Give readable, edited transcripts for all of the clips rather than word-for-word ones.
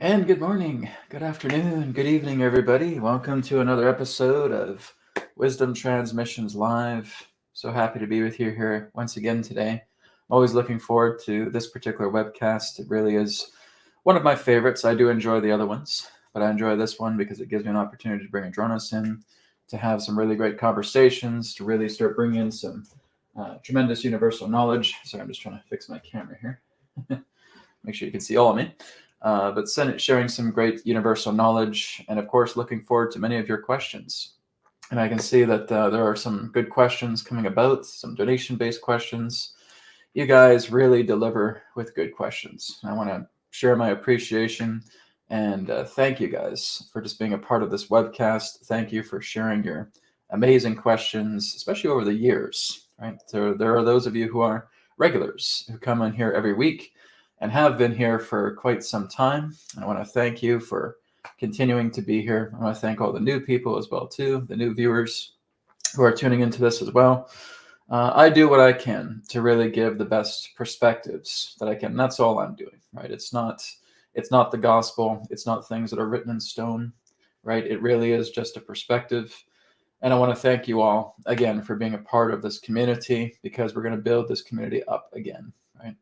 And good morning, good afternoon, good evening, everybody. Welcome to another episode of Wisdom Transmissions Live. So happy to be with you here once again today. I'm always looking forward to this particular webcast. It really is one of my favorites. I do enjoy the other ones, but I enjoy this one because it gives me an opportunity to bring Adronis in, to have some really great conversations, to really start bringing in some tremendous universal knowledge. Sorry, I'm just trying to fix my camera here. Make sure you can see all of me. But sharing some great universal knowledge, and of course, looking forward to many of your questions. And I can see that there are some good questions coming about, some donation-based questions. You guys really deliver with good questions. I want to share my appreciation and thank you guys for just being a part of this webcast. Thank you for sharing your amazing questions, especially over the years. Right? There are those of you who are regulars who come in here every week and have been here for quite some time. I want to thank you for continuing to be here. I want to thank all the new people as well, too, the new viewers who are tuning into this as well. I do what I can to really give the best perspectives that I can. And that's all I'm doing, right? It's not the gospel. It's not things that are written in stone, right? It really is just a perspective. And I want to thank you all again for being a part of this community, because we're going to build this community up again, right?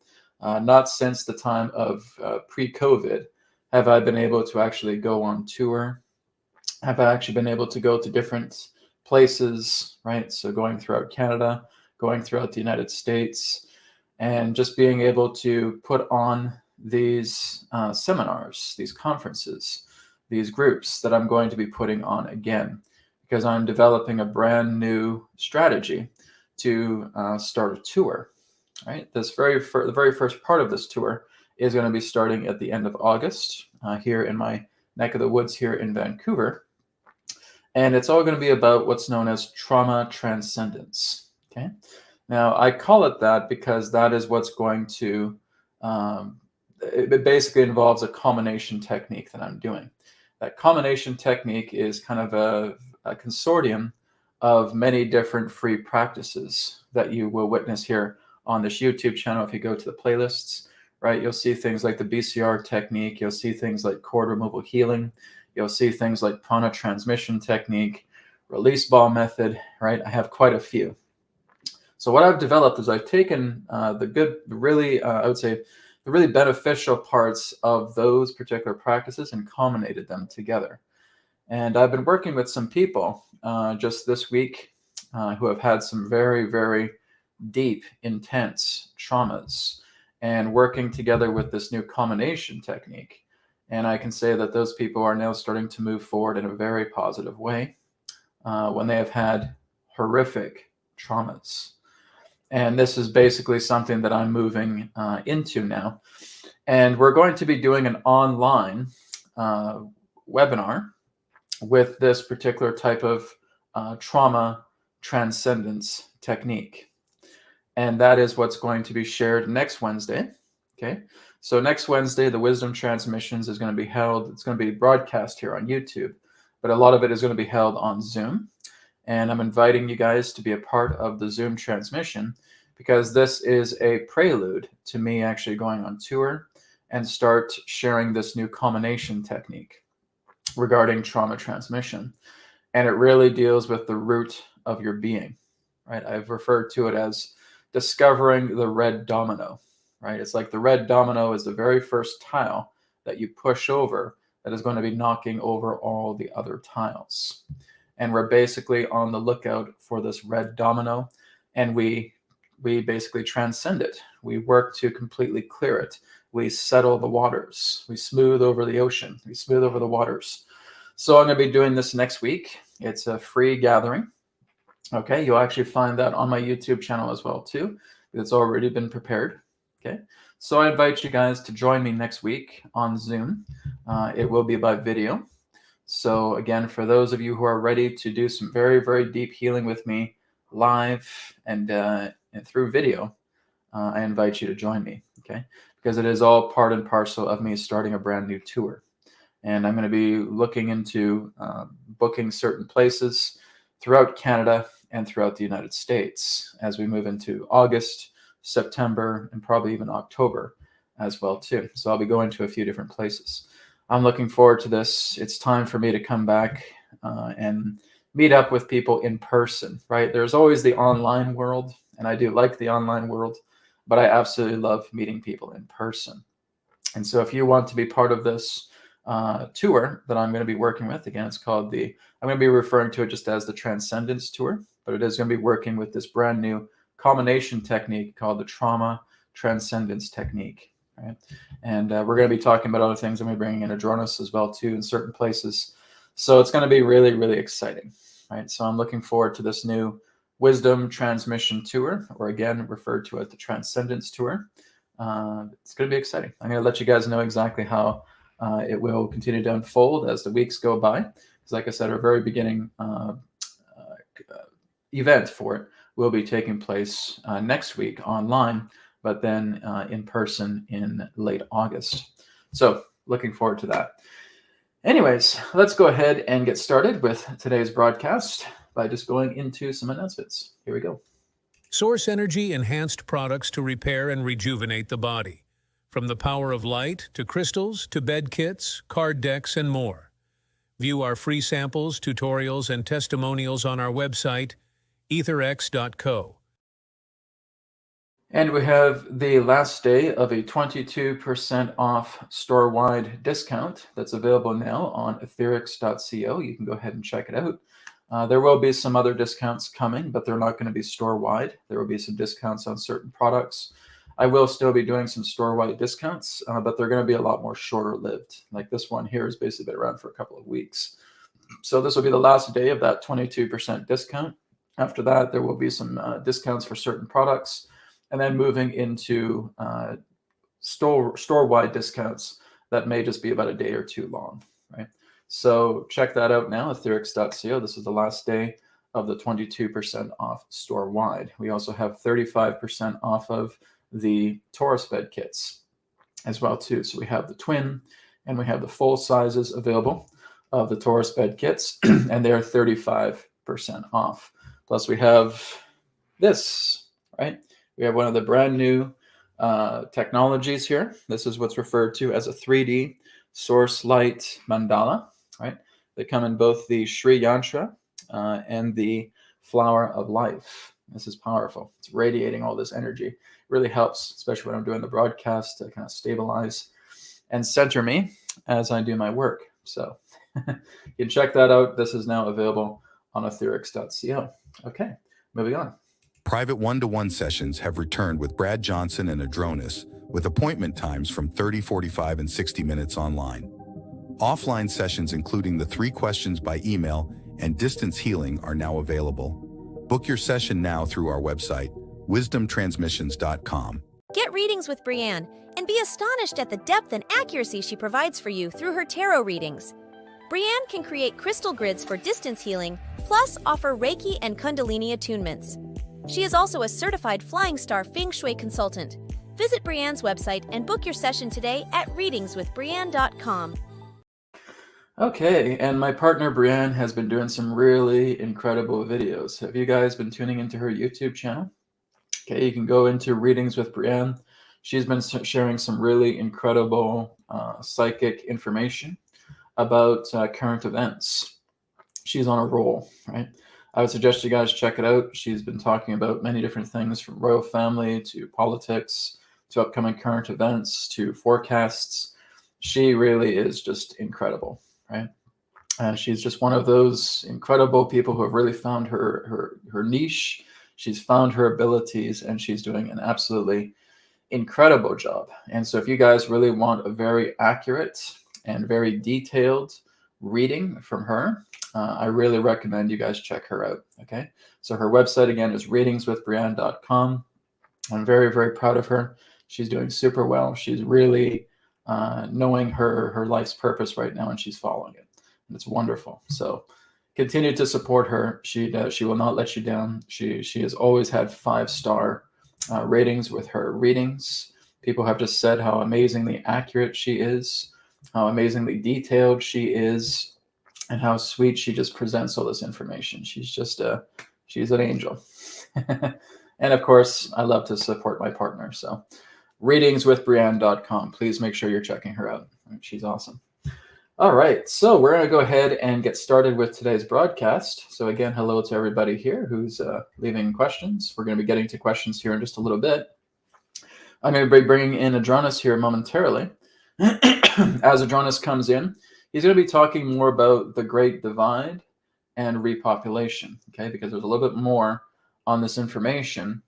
Not since the time of pre-COVID have I been able to actually go on tour. Have I actually been able to go to different places, right? So going throughout Canada, going throughout the United States, and just being able to put on these seminars, these conferences, these groups that I'm going to be putting on again, because I'm developing a brand new strategy to start a tour. Right, the very first part of this tour is going to be starting at the end of August here in my neck of the woods here in Vancouver, and it's all going to be about what's known as trauma transcendence. Okay, now I call it that because that is what's going to it basically involves a combination technique that I'm doing. That combination technique is kind of a consortium of many different free practices that you will witness here on this YouTube channel. If you go to the playlists, right, you'll see things like the BCR technique, you'll see things like cord removal healing, you'll see things like prana transmission technique, release ball method, right? I have quite a few. So what I've developed is I've taken I would say the really beneficial parts of those particular practices and culminated them together. And I've been working with some people just this week who have had some very, very deep, intense traumas, and working together with this new combination technique. And I can say that those people are now starting to move forward in a very positive way when they have had horrific traumas. And this is basically something that I'm moving into now. And we're going to be doing an online webinar with this particular type of trauma transcendence technique. And that is what's going to be shared next Wednesday. Okay. So next Wednesday, the Wisdom Transmissions is going to be held. It's going to be broadcast here on YouTube, but a lot of it is going to be held on Zoom. And I'm inviting you guys to be a part of the Zoom transmission because this is a prelude to me actually going on tour and start sharing this new combination technique regarding trauma transmission. And it really deals with the root of your being, right? I've referred to it as discovering the red domino, right? It's like the red domino is the very first tile that you push over that is going to be knocking over all the other tiles. And we're basically on the lookout for this red domino, and we basically transcend it. We work to completely clear it. We settle the waters. We smooth over the ocean. We smooth over the waters. So I'm going to be doing this next week. It's a free gathering. Okay, you'll actually find that on my YouTube channel as well too. It's already been prepared. Okay, so I invite you guys to join me next week on Zoom. It will be by video. So again, for those of you who are ready to do some very, very deep healing with me live and through video, I invite you to join me. Okay, because it is all part and parcel of me starting a brand new tour. And I'm going to be looking into booking certain places throughout Canada and throughout the United States as we move into August, September, and probably even October as well too. So I'll be going to a few different places. I'm looking forward to this. It's time for me to come back and meet up with people in person, right? There's always the online world, and I do like the online world, but I absolutely love meeting people in person. And so if you want to be part of this tour that I'm going to be working with, again, it's called I'm going to be referring to it just as the Transcendence Tour, but it is going to be working with this brand new combination technique called the Trauma Transcendence Technique. Right? And we're going to be talking about other things. I'm going to be bringing in Adronis as well too in certain places. So it's going to be really, really exciting. Right? So I'm looking forward to this new Wisdom Transmission Tour, or again, referred to as the Transcendence Tour. It's going to be exciting. I'm going to let you guys know exactly how it will continue to unfold as the weeks go by. Because like I said, our very beginning event for it will be taking place next week online, but then in person in late August. So looking forward to that. Anyways, let's go ahead and get started with today's broadcast by just going into some announcements. Here we go. Source Energy enhanced products to repair and rejuvenate the body. From the power of light to crystals to bed kits, card decks, and more. View our free samples, tutorials, and testimonials on our website, AetherX.co. And we have the last day of a 22% off store-wide discount that's available now on AetherX.co. You can go ahead and check it out. There will be some other discounts coming, but they're not going to be store-wide. There will be some discounts on certain products. I will still be doing some store-wide discounts, but they're going to be a lot more shorter-lived. Like this one here has basically been around for a couple of weeks. So this will be the last day of that 22% discount. After that, there will be some discounts for certain products, and then moving into store-wide discounts that may just be about a day or two long, right? So check that out now, AetherX.co. This is the last day of the 22% off store-wide. We also have 35% off of the Taurus bed kits as well too. So we have the twin and we have the full sizes available of the Taurus bed kits, and they're 35% off. Plus we have this, right? We have one of the brand new technologies here. This is what's referred to as a 3D source light mandala, right? They come in both the Shri Yantra and the Flower of Life. This is powerful. It's radiating all this energy. It really helps, especially when I'm doing the broadcast, to kind of stabilize and center me as I do my work. So you can check that out. This is now available on AetherX.co. Okay, moving on. Private one-to-one sessions have returned with Brad Johnson and Adronis, with appointment times from 30, 45, and 60 minutes online. Offline sessions including the 3 questions by email and distance healing are now available. Book your session now through our website, wisdomtransmissions.com. Get readings with Breanne and be astonished at the depth and accuracy she provides for you through her tarot readings. Breanne can create crystal grids for distance healing, plus offer Reiki and Kundalini attunements. She is also a certified Flying Star Feng Shui consultant. Visit Breanne's website and book your session today at readingswithbreanne.com. Okay, and my partner Breanne has been doing some really incredible videos. Have you guys been tuning into her YouTube channel? Okay, you can go into Readings with Breanne. She's been sharing some really incredible psychic information about current events. She's on a roll, right? I would suggest you guys check it out. She's been talking about many different things, from royal family to politics to upcoming current events to forecasts. She really is just incredible, right? She's just one of those incredible people who have really found her niche. She's found her abilities, and she's doing an absolutely incredible job. And so if you guys really want a very accurate and very detailed reading from her, I really recommend you guys check her out. Okay, so her website again is readingswithbreanne.com. I'm very, very proud of her. She's doing super well. She's really knowing her life's purpose right now, and she's following it, and it's wonderful. So continue to support her. She will not let you down. She has always had 5-star ratings with her readings. People have just said how amazingly accurate she is, how amazingly detailed she is, and how sweet she just presents all this information. She's an angel. And of course, I love to support my partner. So readingswithbreanne.com. Please make sure you're checking her out. She's awesome. All right, so we're going to go ahead and get started with today's broadcast. So again, hello to everybody here who's leaving questions. We're going to be getting to questions here in just a little bit. I'm going to be bringing in Adronis here momentarily. As Adronis comes in, he's going to be talking more about the Great Divide and repopulation, okay? Because there's a little bit more on this information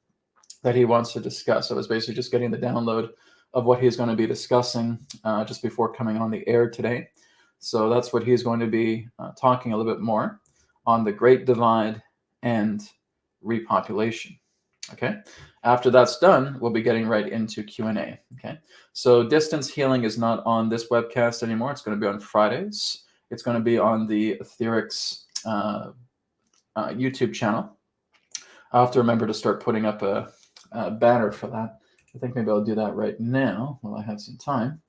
that he wants to discuss. So it's basically just getting the download of what he's going to be discussing just before coming on the air today. So that's what he's going to be talking a little bit more on the Great Divide and repopulation. Okay. After that's done, we'll be getting right into Q&A. Okay. So distance healing is not on this webcast anymore. It's going to be on Fridays. It's going to be on the AetherX YouTube channel. I'll have to remember to start putting up a banner for that. I think maybe I'll do that right now while I have some time.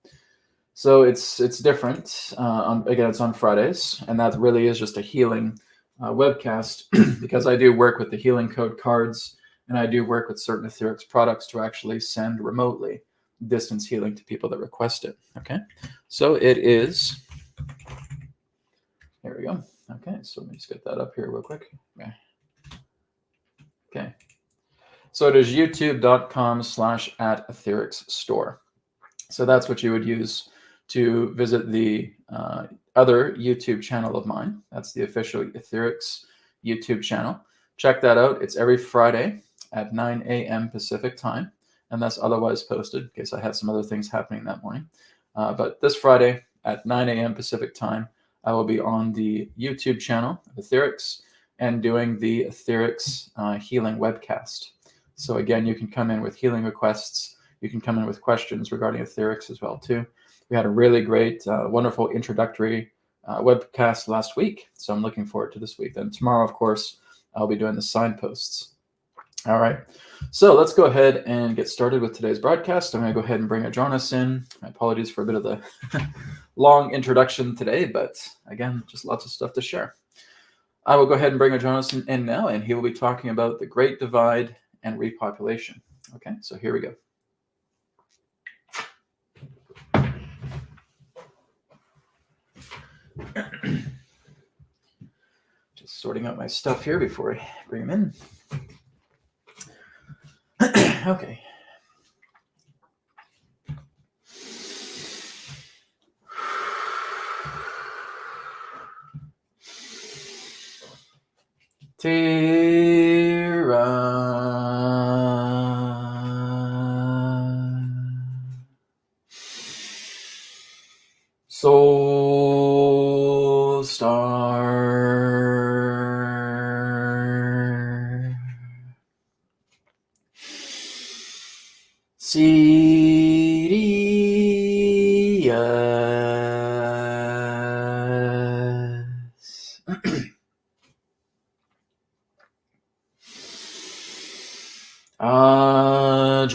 So it's different. Again, it's on Fridays, and that really is just a healing webcast because I do work with the healing code cards, and I do work with certain AetherX products to actually send remotely distance healing to people that request it. Okay, so it is. Here we go. Okay, so let me just get that up here real quick. Okay. So it is youtube.com/@AetherX store. So that's what you would use to visit the other YouTube channel of mine. That's the official AetherX YouTube channel. Check that out. It's every Friday at 9 a.m. Pacific time, and that's otherwise posted in case I had some other things happening that morning. But this Friday at 9 a.m. Pacific time, I will be on the YouTube channel of AetherX and doing the AetherX healing webcast. So again, you can come in with healing requests. You can come in with questions regarding AetherX as well too. We had a really great, wonderful introductory webcast last week, so I'm looking forward to this week. Then tomorrow, of course, I'll be doing the signposts. All right, so let's go ahead and get started with today's broadcast. I'm going to go ahead and bring Adronis in. My apologies for a bit of the long introduction today, but again, just lots of stuff to share. I will go ahead and bring Adronis in now, and he will be talking about the Great Divide and repopulation. Okay, so here we go. Just sorting out my stuff here before I bring him in. Okay. Soul Star. Sirius. Adronis.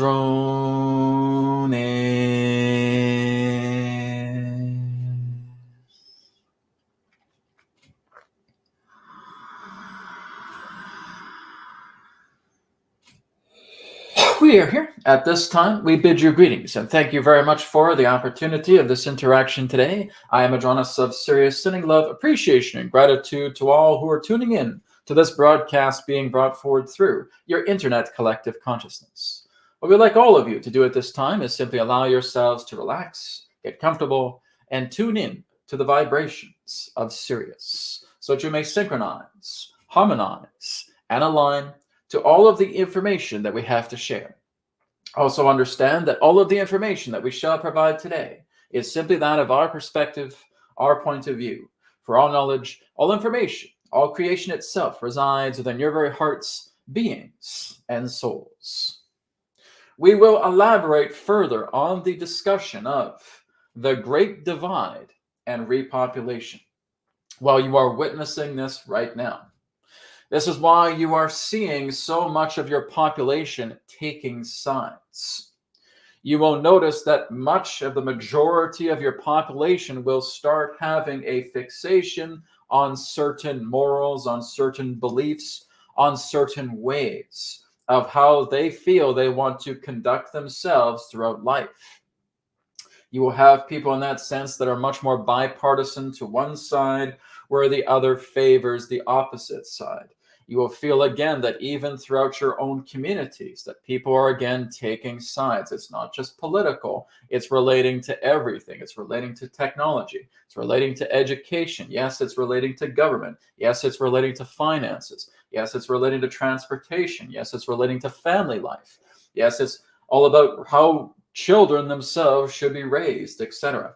We are here at this time. We bid you greetings and thank you very much for the opportunity of this interaction today. I am Adronis of Sirius, sending love, appreciation, and gratitude to all who are tuning in to this broadcast being brought forward through your internet collective consciousness. What we'd like all of you to do at this time is simply allow yourselves to relax, get comfortable, and tune in to the vibrations of Sirius so that you may synchronize, harmonize, and align to all of the information that we have to share. Also understand that all of the information that we shall provide today is simply that of our perspective, our point of view. For all knowledge, all information, all creation itself resides within your very hearts, beings, and souls. We will elaborate further on the discussion of the Great Divide and Repopulation while you are witnessing this right now. This is why you are seeing so much of your population taking sides. You will notice that much of the majority of your population will start having a fixation on certain morals, on certain beliefs, on certain ways of how they feel they want to conduct themselves throughout life. You will have people in that sense that are much more bipartisan to one side, where the other favors the opposite side. You will feel again that even throughout your own communities that people are again taking sides. It's not just political, it's relating to everything. It's relating to technology, it's relating to education. Yes, it's relating to government. Yes, it's relating to finances. Yes, it's relating to transportation. Yes, it's relating to family life. Yes, it's all about how children themselves should be raised, etc.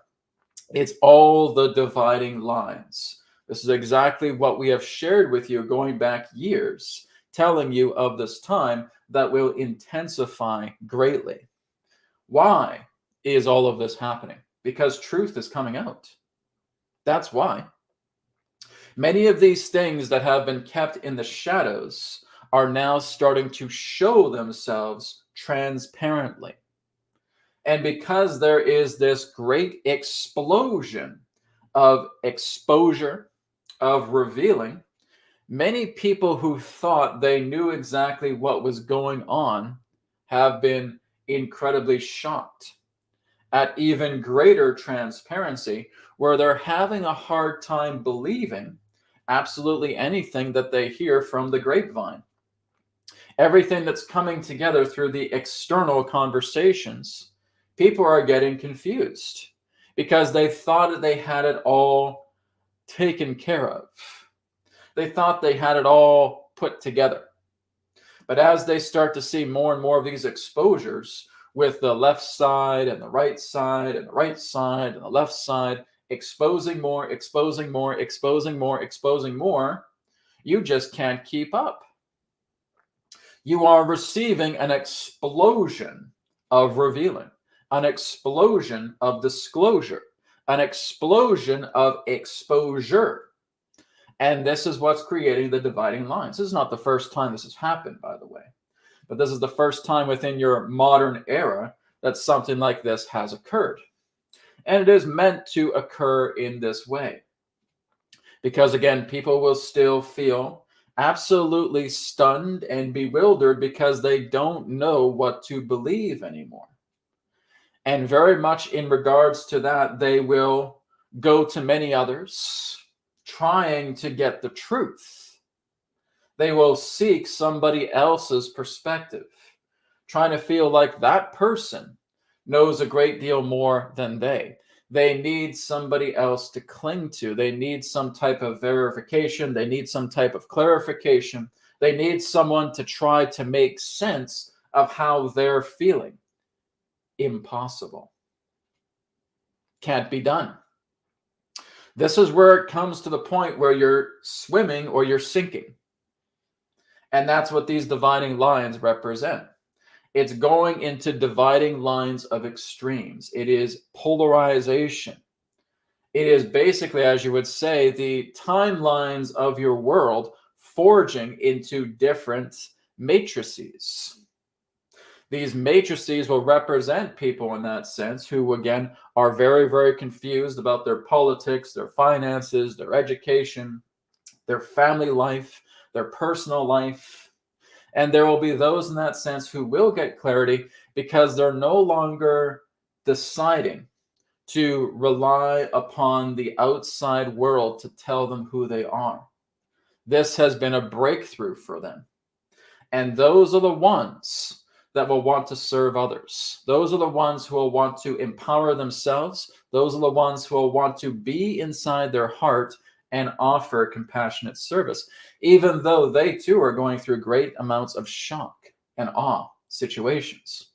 It's all the dividing lines. This is exactly what we have shared with you going back years, telling you of this time that will intensify greatly. Why is all of this happening? Because truth is coming out. That's why. Many of these things that have been kept in the shadows are now starting to show themselves transparently. And because there is this great explosion of exposure, of revealing, many people who thought they knew exactly what was going on have been incredibly shocked at even greater transparency, where they're having a hard time believing absolutely anything that they hear from the grapevine. Everything that's coming together through the external conversations, people are getting confused because they thought that they had it all taken care of. They thought they had it all put together. But as they start to see more and more of these exposures with the left side and the right side and the right side and the left side exposing more, exposing more, exposing more, exposing more, you just can't keep up. You are receiving an explosion of revealing, an explosion of disclosure, an explosion of exposure. And this is what's creating the dividing lines. This is not the first time this has happened, by the way, but this is the first time within your modern era that something like this has occurred. And it is meant to occur in this way. Because again, people will still feel absolutely stunned and bewildered because they don't know what to believe anymore. And very much in regards to that, they will go to many others trying to get the truth. They will seek somebody else's perspective, trying to feel like that person knows a great deal more than they. They need somebody else to cling to. They need some type of verification. They need some type of clarification. They need someone to try to make sense of how they're feeling. Impossible. Can't be done. This is where it comes to the point where you're swimming or you're sinking. And that's what these dividing lines represent. It's going into dividing lines of extremes. It is polarization. It is basically, as you would say, the timelines of your world forging into different matrices. These matrices will represent people in that sense who, again, are very, very confused about their politics, their finances, their education, their family life, their personal life. And there will be those in that sense who will get clarity because they're no longer deciding to rely upon the outside world to tell them who they are. This has been a breakthrough for them. And those are the ones that will want to serve others. Those are the ones who will want to empower themselves. Those are the ones who will want to be inside their heart and offer compassionate service, even though they too are going through great amounts of shock and awe situations.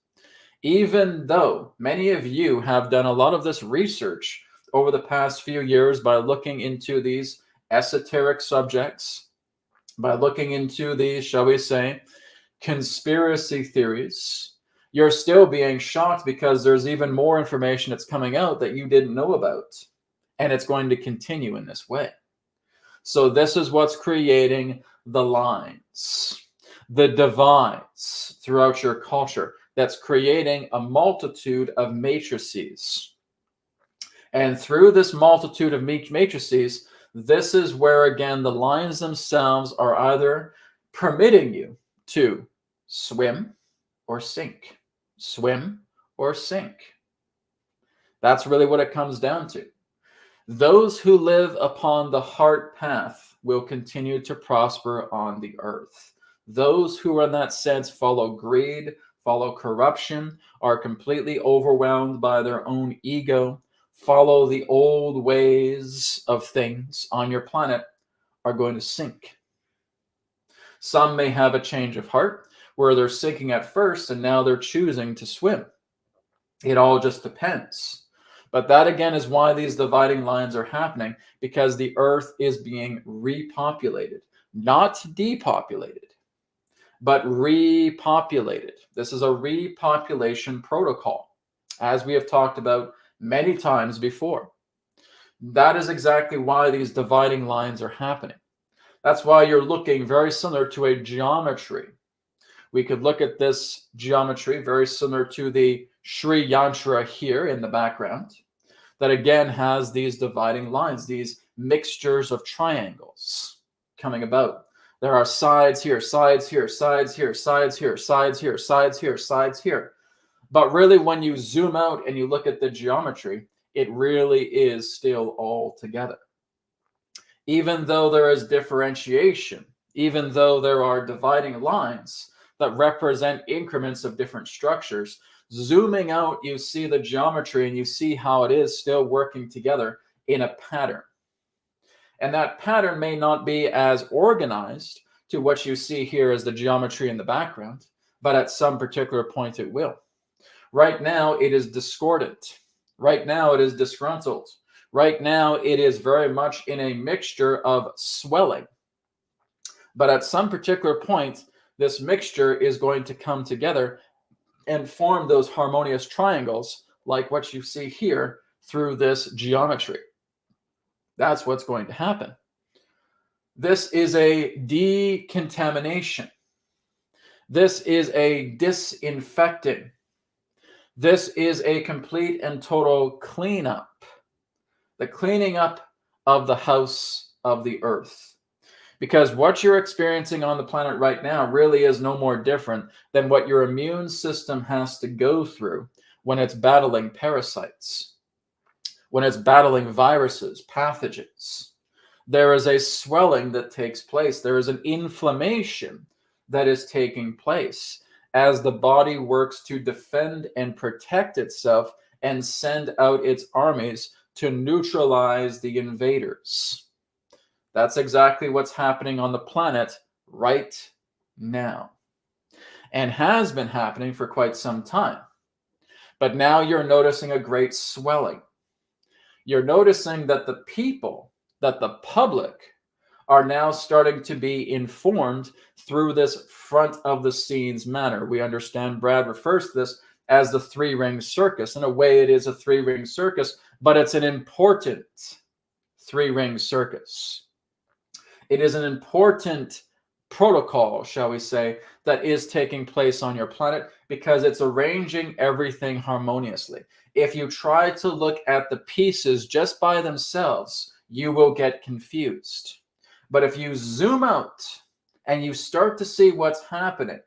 Even though many of you have done a lot of this research over the past few years by looking into these esoteric subjects, by looking into these, shall we say, conspiracy theories, you're still being shocked because there's even more information that's coming out that you didn't know about. And it's going to continue in this way. So this is what's creating the lines, the divides throughout your culture. That's creating a multitude of matrices. And through this multitude of matrices, this is where, again, the lines themselves are either permitting you to swim or sink, swim or sink. That's really what it comes down to. Those who live upon the heart path will continue to prosper on the earth. Those who, in that sense, follow greed, follow corruption, are completely overwhelmed by their own ego, follow the old ways of things on your planet, are going to sink. Some may have a change of heart where they're sinking at first and now they're choosing to swim. It all just depends. But that, again, is why these dividing lines are happening, because the earth is being repopulated, not depopulated, but repopulated. This is a repopulation protocol, as we have talked about many times before. That is exactly why these dividing lines are happening. That's why you're looking very similar to a geometry. We could look at this geometry very similar to the Sri Yantra here in the background, that again has these dividing lines, these mixtures of triangles coming about. There are sides here, sides here, sides here, sides here, sides here, sides here, sides here. But really, when you zoom out and you look at the geometry, it really is still all together. Even though there is differentiation, even though there are dividing lines that represent increments of different structures, zooming out, you see the geometry and you see how it is still working together in a pattern. And that pattern may not be as organized to what you see here as the geometry in the background, but at some particular point it will. Right now, it is discordant. Right now, it is disgruntled. Right now, it is very much in a mixture of swelling. But at some particular point, this mixture is going to come together and form those harmonious triangles like what you see here through this geometry. That's what's going to happen. This is a decontamination. This is a disinfecting. This is a complete and total cleanup. The cleaning up of the house of the earth. Because what you're experiencing on the planet right now really is no more different than what your immune system has to go through when it's battling parasites, when it's battling viruses, pathogens. There is a swelling that takes place. There is an inflammation that is taking place as the body works to defend and protect itself and send out its armies to neutralize the invaders. That's exactly what's happening on the planet right now, and has been happening for quite some time. But now you're noticing a great swelling. You're noticing that the people, that the public, are now starting to be informed through this front of the scenes manner. We understand Brad refers to this as the three-ring circus. In a way, it is a three-ring circus, but it's an important three-ring circus. It is an important protocol, shall we say, that is taking place on your planet because it's arranging everything harmoniously. If you try to look at the pieces just by themselves, you will get confused. But if you zoom out and you start to see what's happening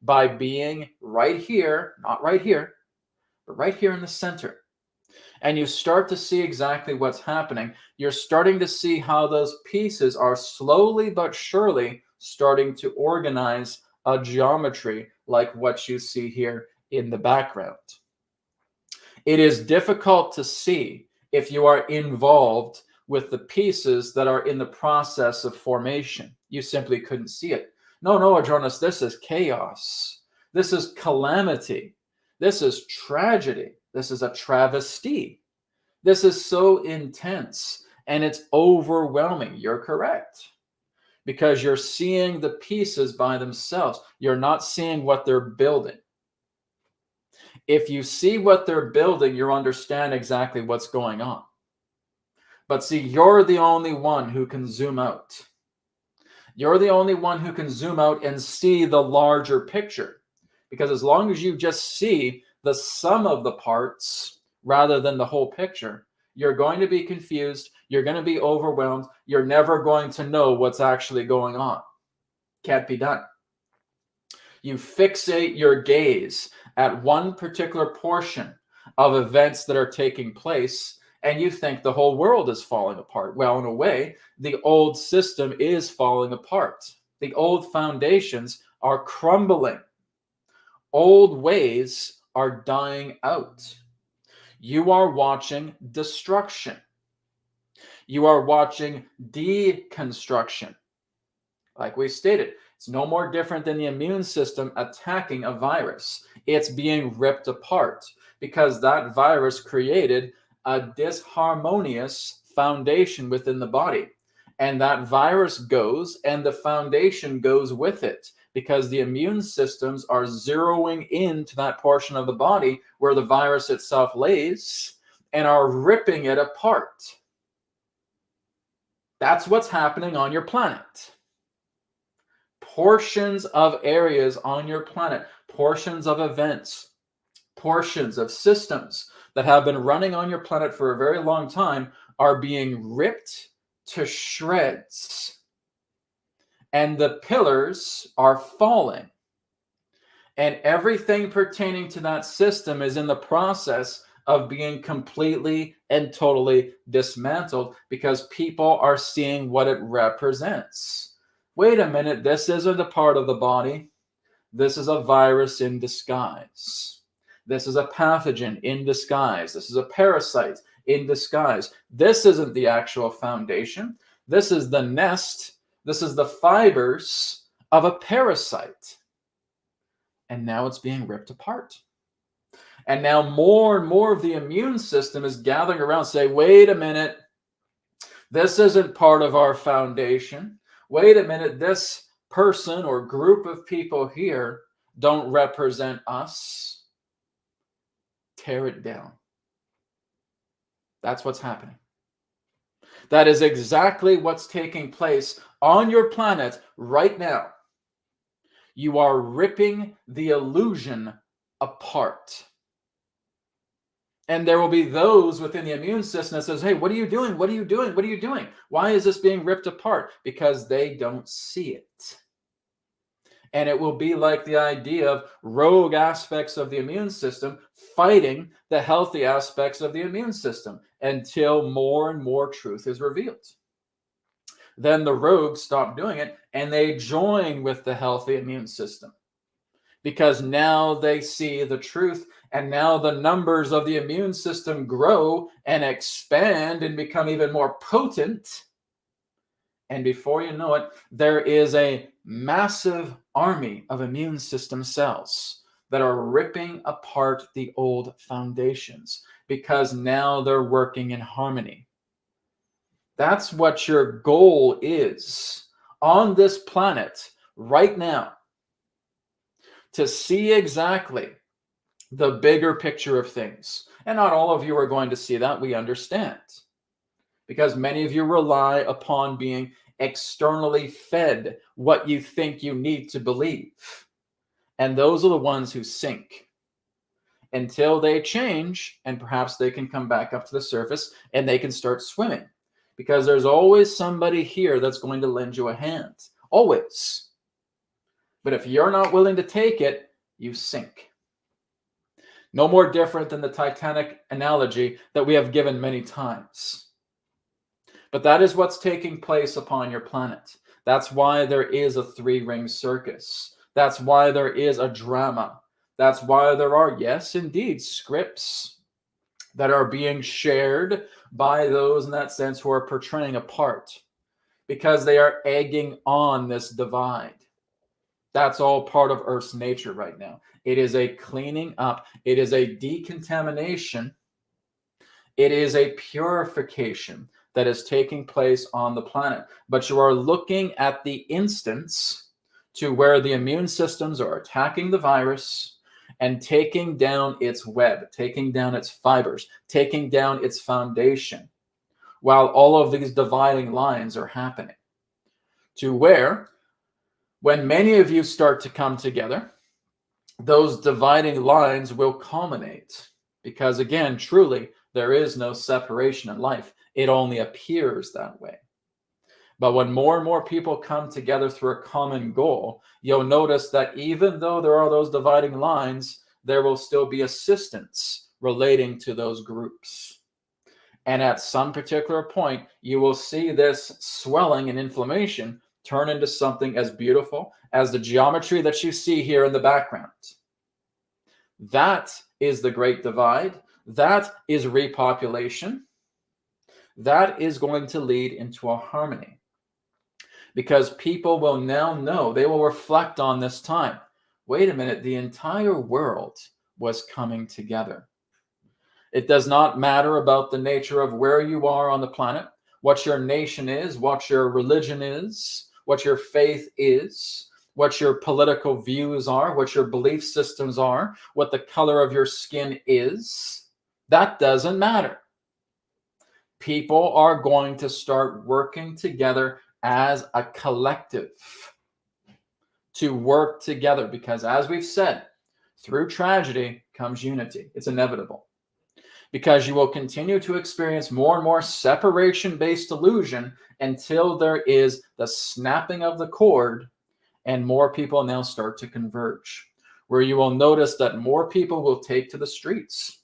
by being right here, not right here, but right here in the center, and you start to see exactly what's happening, you're starting to see how those pieces are slowly but surely starting to organize a geometry like what you see here in the background. It is difficult to see if you are involved with the pieces that are in the process of formation. You simply couldn't see it. No, Adronis, this is chaos. This is calamity. This is tragedy. This is a travesty. This is so intense and it's overwhelming. You're correct. Because you're seeing the pieces by themselves. You're not seeing what they're building. If you see what they're building, you'll understand exactly what's going on. But see, you're the only one who can zoom out. You're the only one who can zoom out and see the larger picture. Because as long as you just see the sum of the parts rather than the whole picture, you're going to be confused. You're going to be overwhelmed. You're never going to know what's actually going on. Can't be done. You fixate your gaze at one particular portion of events that are taking place, and you think the whole world is falling apart. Well, in a way, the old system is falling apart. The old foundations are crumbling. Old ways are dying out. You are watching destruction. You are watching deconstruction. Like we stated, it's no more different than the immune system attacking a virus. It's being ripped apart because that virus created a disharmonious foundation within the body. And that virus goes and the foundation goes with it because the immune systems are zeroing into that portion of the body where the virus itself lays and are ripping it apart. That's what's happening on your planet. Portions of areas on your planet, portions of events, portions of systems that have been running on your planet for a very long time are being ripped to shreds. And the pillars are falling. And everything pertaining to that system is in the process of being completely and totally dismantled because people are seeing what it represents. Wait a minute, this isn't a part of the body. This is a virus in disguise. This is a pathogen in disguise. This is a parasite in disguise. This isn't the actual foundation. This is the nest. This is the fibers of a parasite. And now it's being ripped apart. And now more and more of the immune system is gathering around saying, wait a minute, this isn't part of our foundation. Wait a minute, this person or group of people here don't represent us. Tear it down. That's what's happening. That is exactly what's taking place on your planet right now. You are ripping the illusion apart. And there will be those within the immune system that says, hey, what are you doing? What are you doing? What are you doing? Why is this being ripped apart? Because they don't see it. And it will be like the idea of rogue aspects of the immune system fighting the healthy aspects of the immune system until more and more truth is revealed. Then the rogues stop doing it and they join with the healthy immune system because now they see the truth And now the numbers of the immune system grow and expand and become even more potent. And before you know it, there is a massive army of immune system cells that are ripping apart the old foundations because now they're working in harmony. That's what your goal is on this planet right now, to see exactly the bigger picture of things. And not all of you are going to see that, we understand, because many of you rely upon being externally fed what you think you need to believe. And those are the ones who sink until they change, and perhaps they can come back up to the surface and they can start swimming, because there's always somebody here that's going to lend you a hand, always. But if you're not willing to take it, you sink. No more different than the Titanic analogy that we have given many times. But that is what's taking place upon your planet. That's why there is a three-ring circus. That's why there is a drama. That's why there are, yes, indeed, scripts that are being shared by those in that sense who are portraying a part, because they are egging on this divide. That's all part of Earth's nature right now. It is a cleaning up. It is a decontamination. It is a purification that is taking place on the planet. But you are looking at the instance to where the immune systems are attacking the virus and taking down its web, taking down its fibers, taking down its foundation, while all of these dividing lines are happening. To where, when many of you start to come together, those dividing lines will culminate. Because again, truly, there is no separation in life. It only appears that way. But when more and more people come together through a common goal, you'll notice that even though there are those dividing lines, there will still be assistance relating to those groups. And at some particular point, you will see this swelling and inflammation turn into something as beautiful as the geometry that you see here in the background. That is the Great Divide. That is repopulation. That is going to lead into a harmony, because people will now know, they will reflect on this time. Wait a minute, the entire world was coming together. It does not matter about the nature of where you are on the planet, what your nation is, what your religion is, what your faith is, what your political views are, what your belief systems are, what the color of your skin is. That doesn't matter. People are going to start working together as a collective, to work together, because as we've said, through tragedy comes unity. It's inevitable, because you will continue to experience more and more separation-based illusion until there is the snapping of the cord and more people now start to converge, where you will notice that more people will take to the streets.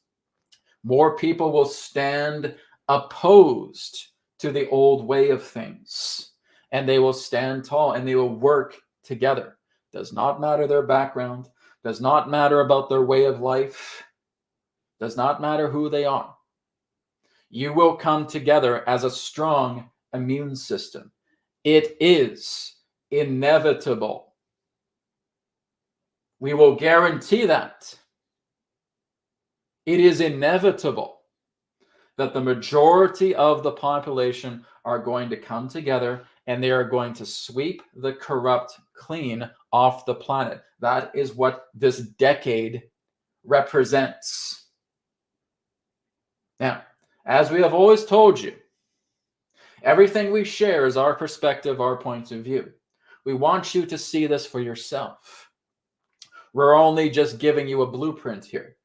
More people will stand opposed to the old way of things, and they will stand tall and they will work together. Does not matter their background, does not matter about their way of life, does not matter who they are. You will come together as a strong immune system. It is inevitable. We will guarantee that. It is inevitable that the majority of the population are going to come together and they are going to sweep the corrupt clean off the planet. That is what this decade represents. Now, as we have always told you, everything we share is our perspective, our point of view. We want you to see this for yourself. We're only just giving you a blueprint here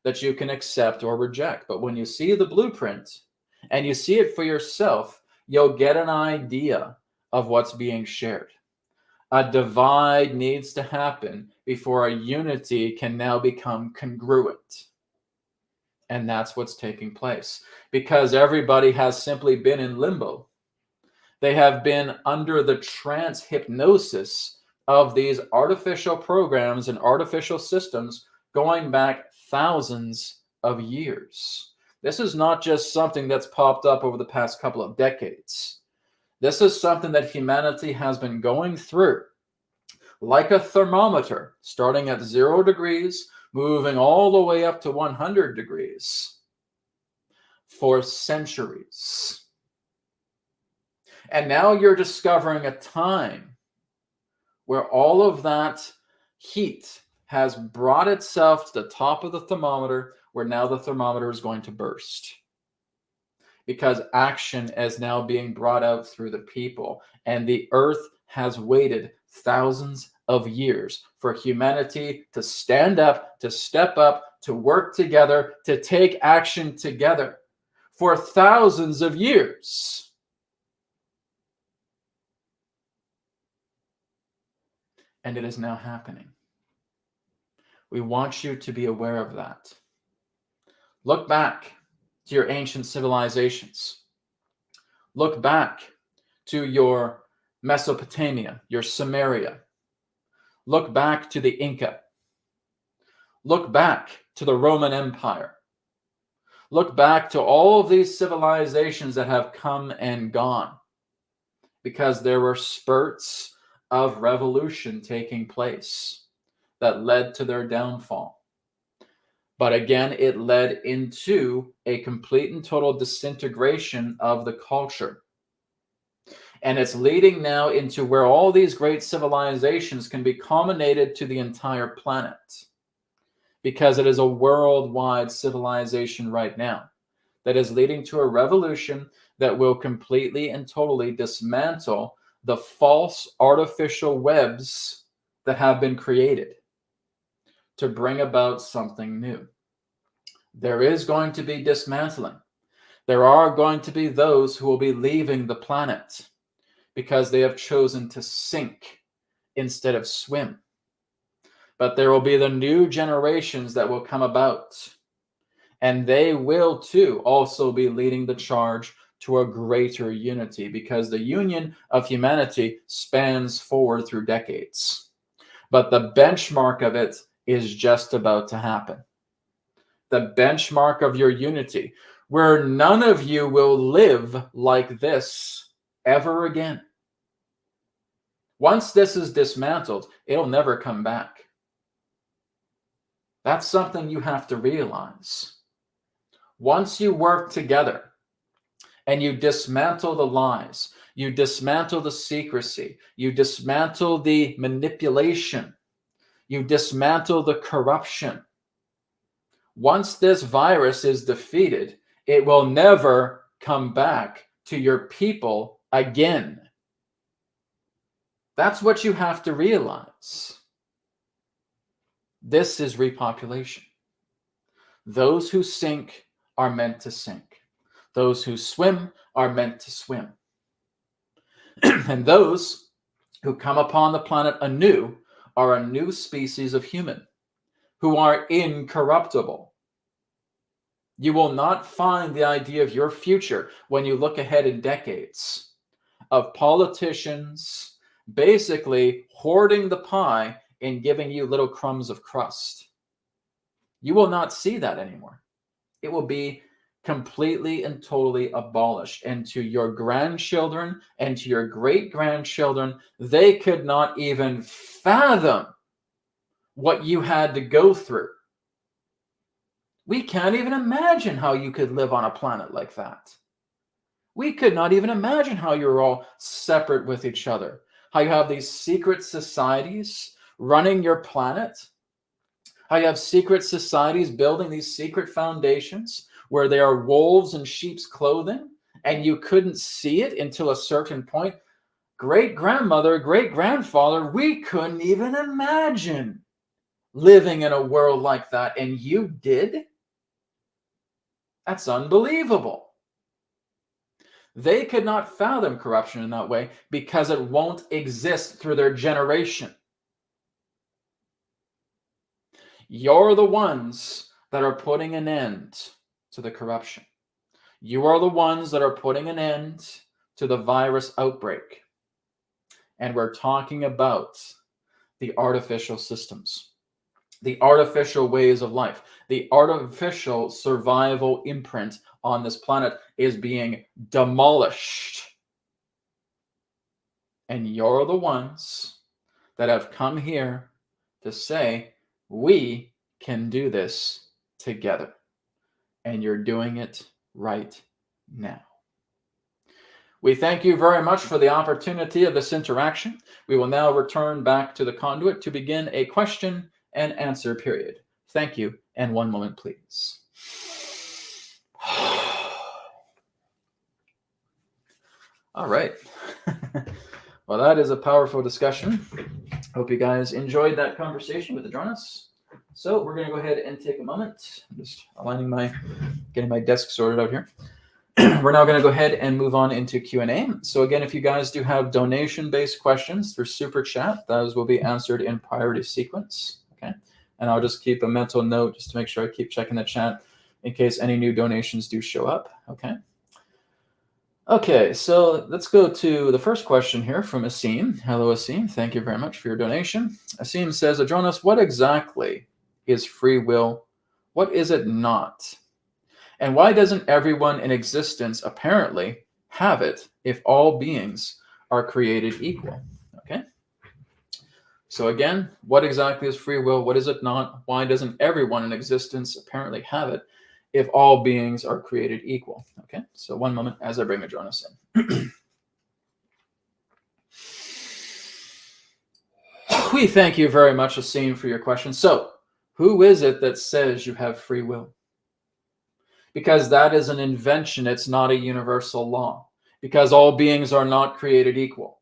that you can accept or reject. But when you see the blueprint and you see it for yourself, you'll get an idea of what's being shared. A divide needs to happen before a unity can now become congruent. And that's what's taking place, because everybody has simply been in limbo. They have been under the trance hypnosis of these artificial programs and artificial systems going back thousands of years. This is not just something that's popped up over the past couple of decades. This is something that humanity has been going through like a thermometer, starting at 0 degrees, moving all the way up to 100 degrees for centuries. And now you're discovering a time where all of that heat has brought itself to the top of the thermometer, where now the thermometer is going to burst. Because action is now being brought out through the people, and the earth has waited thousands of years for humanity to stand up, to step up, to work together, to take action together for thousands of years. And it is now happening. We want you to be aware of that. Look back to your ancient civilizations. Look back to your Mesopotamia, your Samaria. Look back to the Inca. Look back to the Roman Empire. Look back to all of these civilizations that have come and gone, because there were spurts of revolution taking place that led to their downfall. But again, it led into a complete and total disintegration of the culture. And it's leading now into where all these great civilizations can be culminated to the entire planet, because it is a worldwide civilization right now that is leading to a revolution that will completely and totally dismantle the false artificial webs that have been created to bring about something new. There is going to be dismantling. There are going to be those who will be leaving the planet because they have chosen to sink instead of swim. But there will be the new generations that will come about, and they will too also be leading the charge to a greater unity, because the union of humanity spans forward through decades. But the benchmark of it is just about to happen. The benchmark of your unity, where none of you will live like this ever again. Once this is dismantled, it'll never come back. That's something you have to realize. Once you work together and you dismantle the lies, you dismantle the secrecy, you dismantle the manipulation, you dismantle the corruption. Once this virus is defeated, it will never come back to your people again. That's what you have to realize. This is repopulation. Those who sink are meant to sink. Those who swim are meant to swim. And those who come upon the planet anew are a new species of human who are incorruptible. You will not find the idea of your future when you look ahead in decades of politicians basically hoarding the pie and giving you little crumbs of crust. You will not see that anymore. It will be completely and totally abolished. And to your grandchildren and to your great-grandchildren, they could not even fathom what you had to go through. We can't even imagine how you could live on a planet like that. We could not even imagine how you're all separate with each other, how you have these secret societies running your planet, how you have secret societies building these secret foundations where they are wolves in sheep's clothing, and you couldn't see it until a certain point. Great-grandmother, great-grandfather, we couldn't even imagine living in a world like that, and you did? That's unbelievable. They could not fathom corruption in that way because it won't exist through their generation. You're the ones that are putting an end to the corruption. You are the ones that are putting an end to the virus outbreak. And we're talking about the artificial systems. the artificial ways of life, the artificial survival imprint on this planet is being demolished. And you're the ones that have come here to say, we can do this together. And you're doing it right now. We thank you very much for the opportunity of this interaction. We will now return back to the conduit to begin a question and answer period. Thank you, and one moment, please. All right. Well, that is a powerful discussion. Hope you guys enjoyed that conversation with Adronis. So we're going to go ahead and take a moment. I'm just getting my desk sorted out here. We're now going to go ahead and move on into Q&A. So again, if you guys do have donation-based questions through Super Chat, those will be answered in priority sequence. Okay. And I'll just keep a mental note just to make sure I keep checking the chat in case any new donations do show up. Okay. Okay, so let's go to the first question here from Asim. Hello, Asim. Thank you very much for your donation. Asim says, Adronis, what exactly is free will? What is it not? And why doesn't everyone in existence apparently have it if all beings are created equal? Okay. So again, what exactly is free will? What is it not? Why doesn't everyone in existence apparently have it if all beings are created equal? Okay, so one moment as I bring Adronis in. We thank you very much, Asim, for your question. So, who is it that says you have free will? Because that is an invention. It's not a universal law. Because all beings are not created equal.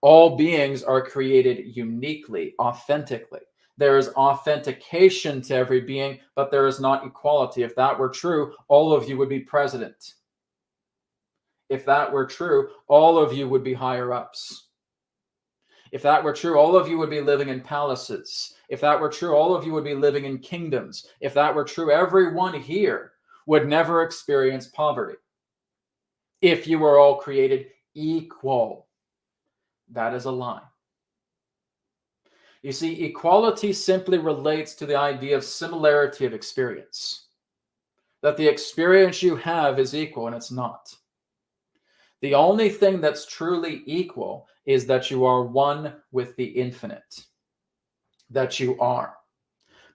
All beings are created uniquely, authentically. There is authentication to every being, but there is not equality. If that were true, all of you would be president. If that were true, all of you would be higher ups. If that were true, all of you would be living in palaces. If that were true, all of you would be living in kingdoms. If that were true, everyone here would never experience poverty. If you were all created equal, that is a lie. You see, equality simply relates to the idea of similarity of experience. That the experience you have is equal, and it's not. The only thing that's truly equal is that you are one with the infinite. That you are.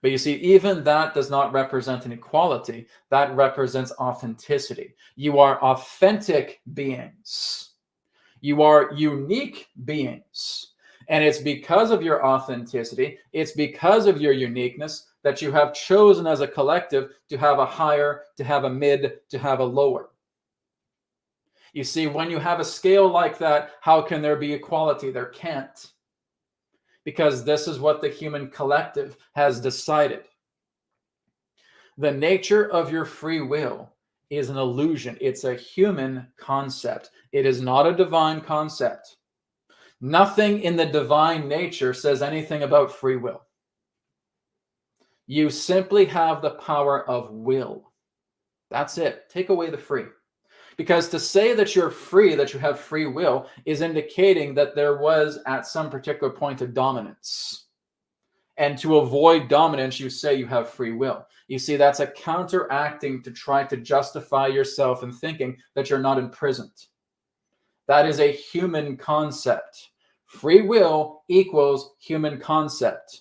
But you see, even that does not represent an equality. That represents authenticity. You are authentic beings. You are unique beings. And it's because of your authenticity, it's because of your uniqueness that you have chosen as a collective to have a higher, to have a mid, to have a lower. You see, when you have a scale like that, how can there be equality? There can't. Because this is what the human collective has decided. The nature of your free will is an illusion. It's a human concept. It is not a divine concept. Nothing in the divine nature says anything about free will. You simply have the power of will. That's it. Take away the free. Because to say that you're free, that you have free will, is indicating that there was at some particular point a dominance. And to avoid dominance, you say you have free will. You see, that's a counteracting to try to justify yourself in thinking that you're not imprisoned. That is a human concept. Free will equals human concept.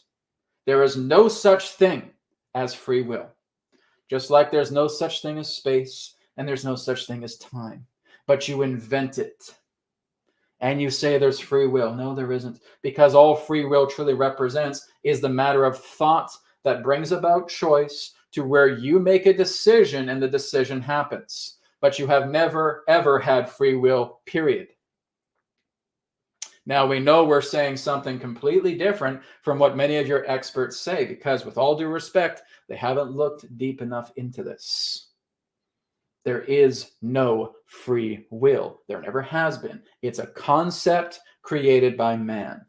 There is no such thing as free will. Just like there's no such thing as space and there's no such thing as time. But you invent it. And you say there's free will. No, there isn't. Because all free will truly represents is the matter of thought that brings about choice to where you make a decision and the decision happens. But you have never, ever had free will, period. Now, we know we're saying something completely different from what many of your experts say, because with all due respect, they haven't looked deep enough into this. There is no free will. There never has been. It's a concept created by man.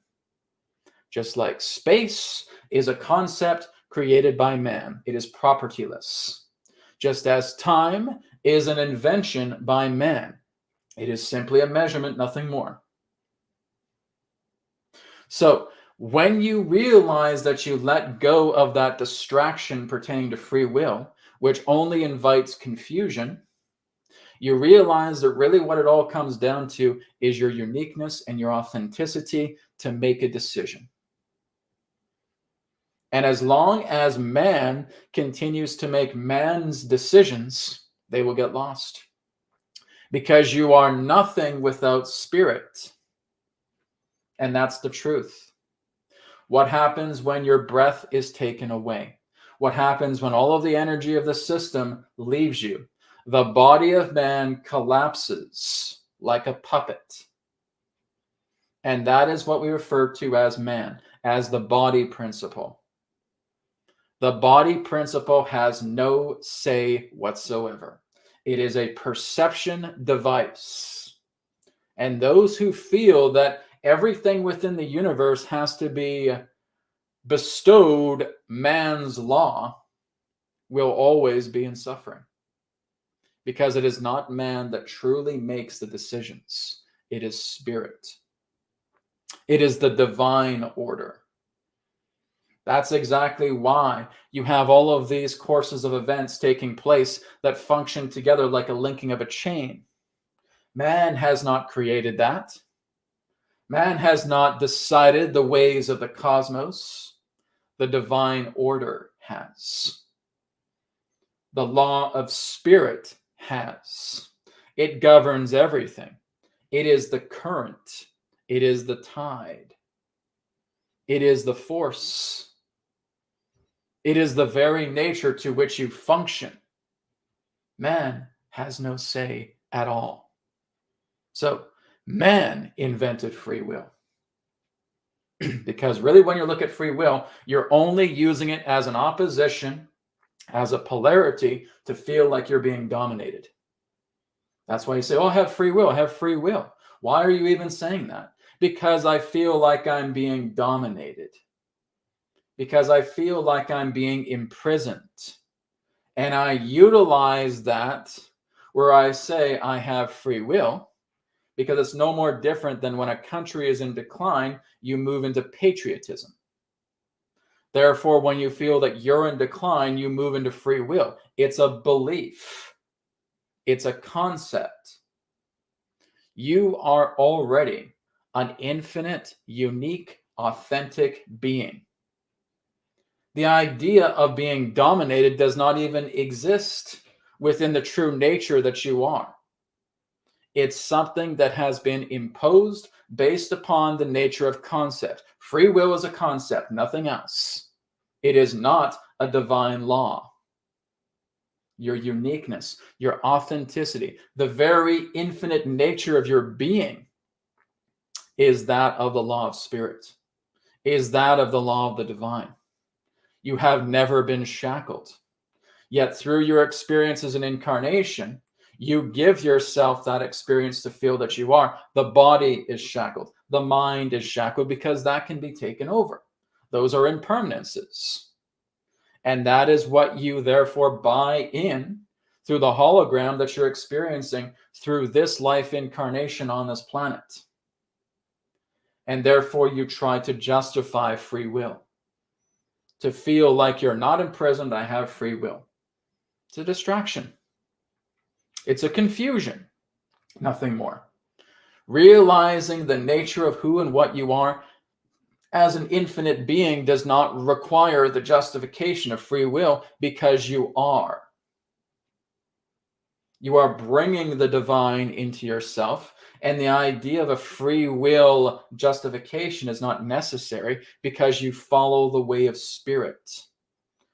Just like space is a concept created by man. It is propertyless. Just as time is an invention by man. It is simply a measurement, nothing more. So When you realize that you let go of that distraction pertaining to free will, which only invites confusion, you realize that really what it all comes down to is your uniqueness and your authenticity to make a decision. And as long as man continues to make man's decisions, they will get lost. Because you are nothing without spirit. And that's the truth. What happens when your breath is taken away? What happens when all of the energy of the system leaves you? The body of man collapses like a puppet. And that is what we refer to as man, as the body principle. The body principle has no say whatsoever. It is a perception device. And those who feel that everything within the universe has to be bestowed man's law will always be in suffering. Because it is not man that truly makes the decisions. It is spirit. It is the divine order. That's exactly why you have all of these courses of events taking place that function together like a linking of a chain. Man has not created that. Man has not decided the ways of the cosmos. The divine order has. The law of spirit has. It governs everything. It is the current. It is the tide. It is the force. It is the very nature to which you function. Man has no say at all. So, man invented free will. Because really, when you look at free will, you're only using it as an opposition, as a polarity to feel like you're being dominated. That's why you say, oh, I have free will, I have free will. Why are you even saying that? Because I feel like I'm being dominated. Because I feel like I'm being imprisoned. And I utilize that where I say I have free will, because it's no more different than when a country is in decline, you move into patriotism. Therefore, when you feel that you're in decline, you move into free will. It's a belief. It's a concept. You are already an infinite, unique, authentic being. The idea of being dominated does not even exist within the true nature that you are. It's something that has been imposed based upon the nature of concept. Free will is a concept, nothing else. It is not a divine law. Your uniqueness, your authenticity, the very infinite nature of your being is that of the law of spirit, is that of the law of the divine. You have never been shackled. Yet through your experiences in incarnation, you give yourself that experience to feel that you are. The body is shackled. The mind is shackled because that can be taken over. Those are impermanences. And that is what you therefore buy in through the hologram that you're experiencing through this life incarnation on this planet. And therefore you try to justify free will. To feel like you're not imprisoned, I have free will. It's a distraction. It's a confusion, nothing more. Realizing the nature of who and what you are as an infinite being does not require the justification of free will because you are. You are bringing the divine into yourself, and the idea of a free will justification is not necessary because you follow the way of spirit.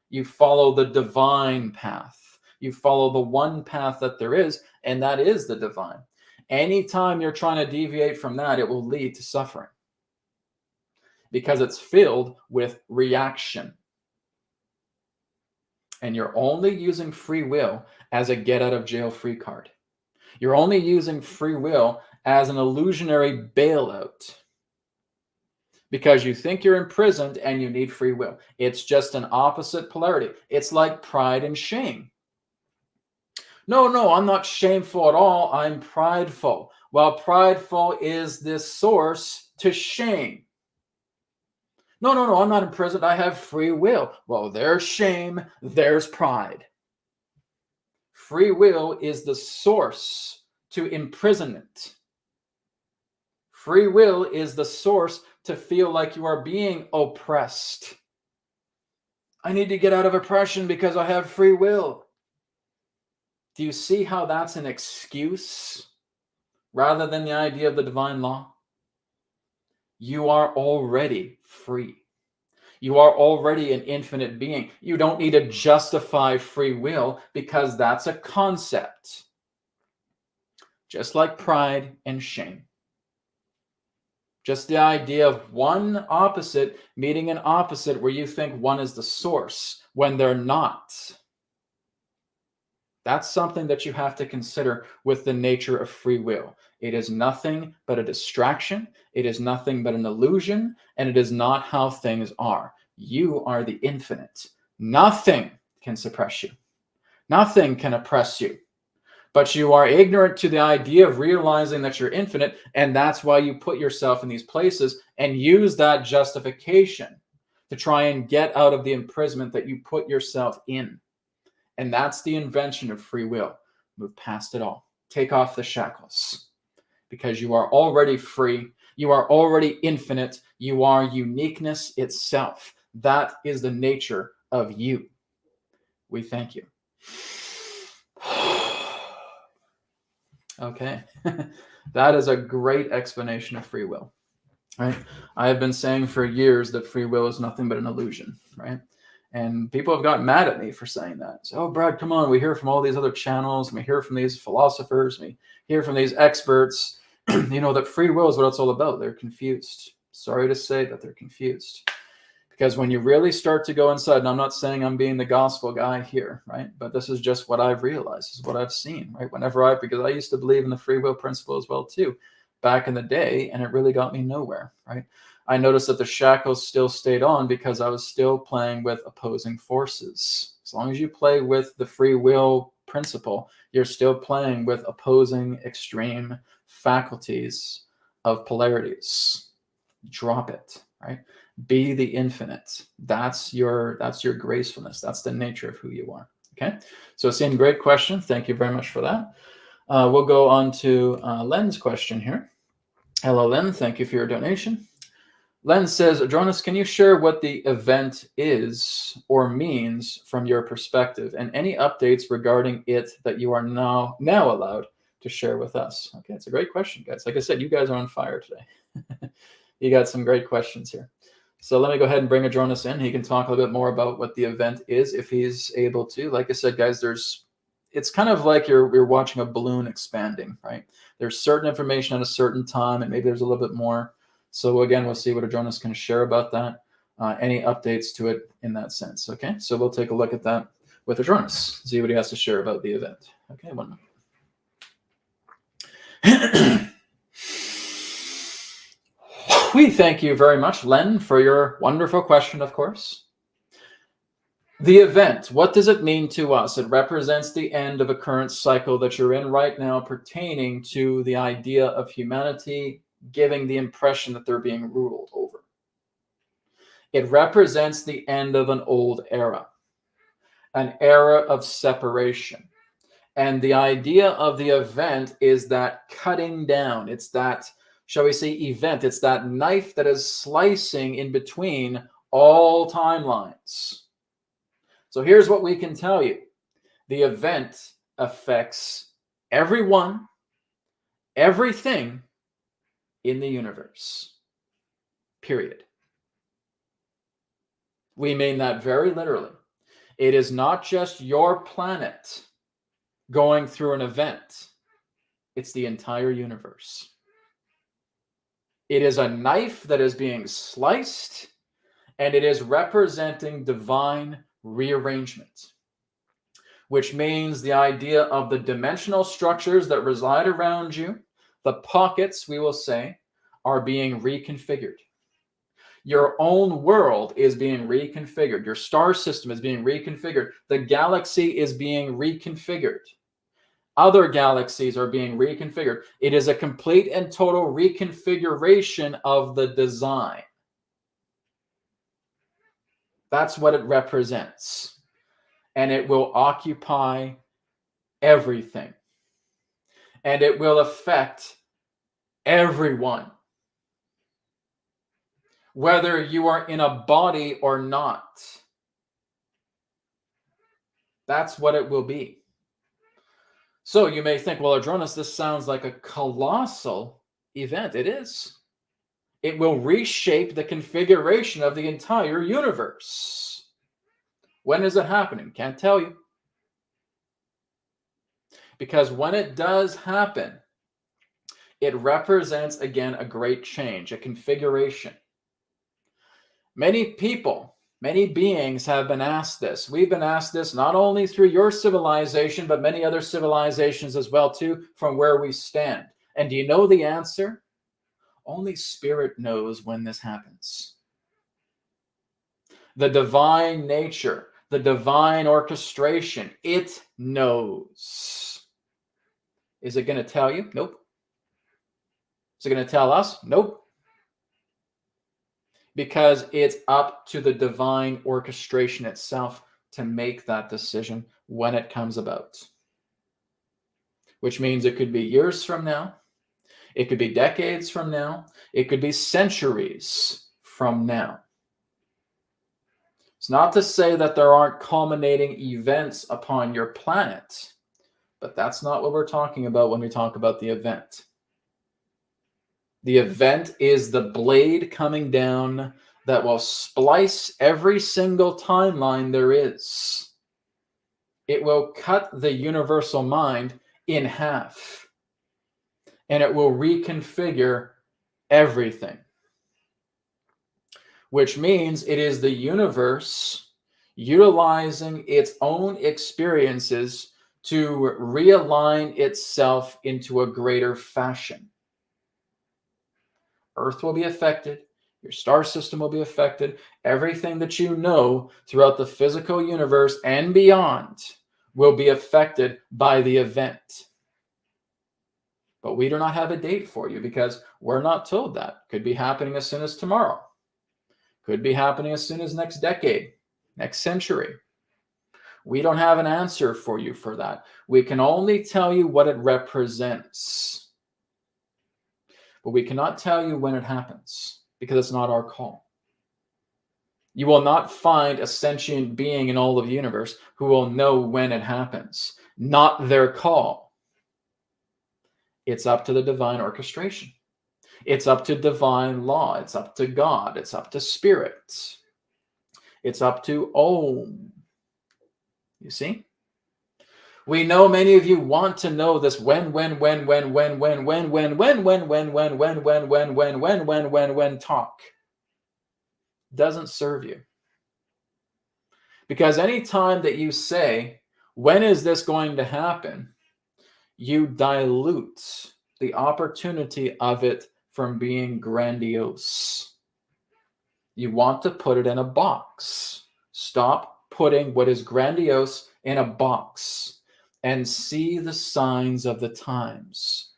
You follow the divine path. You follow the one path that there is, and that is the divine. Anytime you're trying to deviate from that, it will lead to suffering because it's filled with reaction. And you're only using free will as a get out of jail free card. You're only using free will as an illusionary bailout because you think you're imprisoned and you need free will. It's just an opposite polarity. It's like pride and shame. No, I'm not shameful at all. I'm prideful. Well, prideful is this source to shame. No, I'm not imprisoned. I have free will. Well, there's shame, there's pride. Free will is the source to imprisonment. Free will is the source to feel like you are being oppressed. I need to get out of oppression because I have free will. Do you see how that's an excuse rather than the idea of the divine law? You are already free. You are already an infinite being. You don't need to justify free will because that's a concept. Just like pride and shame. Just the idea of one opposite meeting an opposite where you think one is the source when they're not. That's something that you have to consider with the nature of free will. It is nothing but a distraction. It is nothing but an illusion, and it is not how things are. You are the infinite. Nothing can suppress you. Nothing can oppress you. But you are ignorant to the idea of realizing that you're infinite, and that's why you put yourself in these places and use that justification to try and get out of the imprisonment that you put yourself in. And that's the invention of free will. Move past it all. Take off the shackles. Because you are already free. You are already infinite. You are uniqueness itself. That is the nature of you. We thank you. Okay. That is a great explanation of free will. Right? I have been saying for years that free will is nothing but an illusion. Right? And people have gotten mad at me for saying that. So, oh, Brad, come on. We hear from all these other channels. And we hear from these philosophers. We hear from these experts, that free will is what it's all about. They're confused. Sorry to say that they're confused. Because when you really start to go inside, and I'm not saying I'm being the gospel guy here, right? But this is just what I've realized. This is what I've seen, right? Because I used to believe in the free will principle as well, too, back in the day. And it really got me nowhere, right? I noticed that the shackles still stayed on because I was still playing with opposing forces. As long as you play with the free will principle, you're still playing with opposing extreme faculties of polarities. Drop it, right? Be the infinite. That's your gracefulness. That's the nature of who you are. Okay. So, Sin, great question. Thank you very much for that. We'll go on to Len's question here. Hello, Len. Thank you for your donation. Len says, Adronis, can you share what the event is or means from your perspective and any updates regarding it that you are now allowed to share with us? Okay, it's a great question, guys. Like I said, you guys are on fire today. You got some great questions here. So let me go ahead and bring Adronis in. He can talk a little bit more about what the event is if he's able to. Like I said, guys, it's kind of like you're watching a balloon expanding, right? There's certain information at a certain time, and maybe there's a little bit more. So again, we'll see what Adronis can share about that. Any updates to it in that sense. Okay, so we'll take a look at that with Adronis, see what he has to share about the event. Okay, 1 minute. We thank you very much, Len, for your wonderful question, of course. The event, what does it mean to us? It represents the end of a current cycle that you're in right now pertaining to the idea of humanity giving the impression that they're being ruled over. It represents the end of an old era, an era of separation. And the idea of the event is that cutting down. It's that, shall we say, event. It's that knife that is slicing in between all timelines. So here's what we can tell you. The event affects everyone, everything in the universe. Period. We mean that very literally. It is not just your planet going through an event. It's the entire universe. It is a knife that is being sliced, and it is representing divine rearrangement, which means the idea of the dimensional structures that reside around you, the pockets, we will say, are being reconfigured. Your own world is being reconfigured. Your star system is being reconfigured. The galaxy is being reconfigured. Other galaxies are being reconfigured. It is a complete and total reconfiguration of the design. That's what it represents. And it will occupy everything. And it will affect everyone. Whether you are in a body or not. That's what it will be. So you may think, well, Adronis, this sounds like a colossal event. It is. It will reshape the configuration of the entire universe. When is it happening? Can't tell you. Because when it does happen, it represents, again, a great change, a configuration. Many people, many beings have been asked this. We've been asked this not only through your civilization, but many other civilizations as well, too, from where we stand. And do you know the answer? Only Spirit knows when this happens. The divine nature, the divine orchestration, it knows. Is it going to tell you? Nope. Is it going to tell us? Nope. Because it's up to the divine orchestration itself to make that decision when it comes about. Which means it could be years from now. It could be decades from now. It could be centuries from now. It's not to say that there aren't culminating events upon your planet, but that's not what we're talking about when we talk about the event. The event is the blade coming down that will splice every single timeline there is. It will cut the universal mind in half. And it will reconfigure everything. Which means it is the universe utilizing its own experiences to realign itself into a greater fashion. Earth will be affected. Your star system will be affected. Everything that you know throughout the physical universe and beyond will be affected by the event. But we do not have a date for you because we're not told that. Could be happening as soon as tomorrow. Could be happening as soon as next decade, next century. We don't have an answer for you for that. We can only tell you what it represents. But we cannot tell you when it happens because it's not our call. You will not find a sentient being in all of the universe who will know when it happens. Not their call. It's up to the divine orchestration. It's up to divine law. It's up to God. It's up to Spirit. It's up to Om. You see? We know many of you want to know this when talk. Doesn't serve you. Because any time that you say, when is this going to happen? You dilute the opportunity of it from being grandiose. You want to put it in a box. Stop putting what is grandiose in a box and see the signs of the times.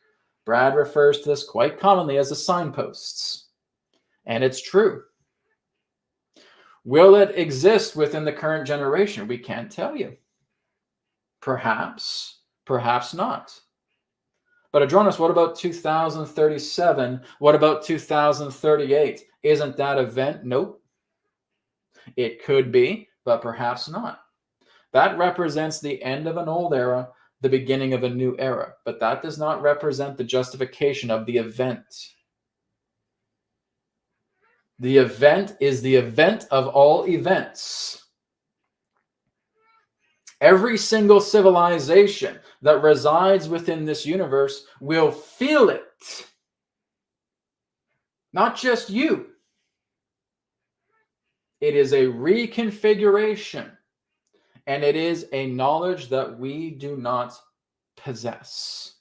Brad refers to this quite commonly as the signposts. And it's true. Will it exist within the current generation? We can't tell you. Perhaps, perhaps not. But Adronis, what about 2037? What about 2038? Isn't that event? Nope. It could be, but perhaps not. That represents the end of an old era, the beginning of a new era. But that does not represent the justification of the event. The event is the event of all events. Every single civilization that resides within this universe will feel it. Not just you. It is a reconfiguration. And it is a knowledge that we do not possess.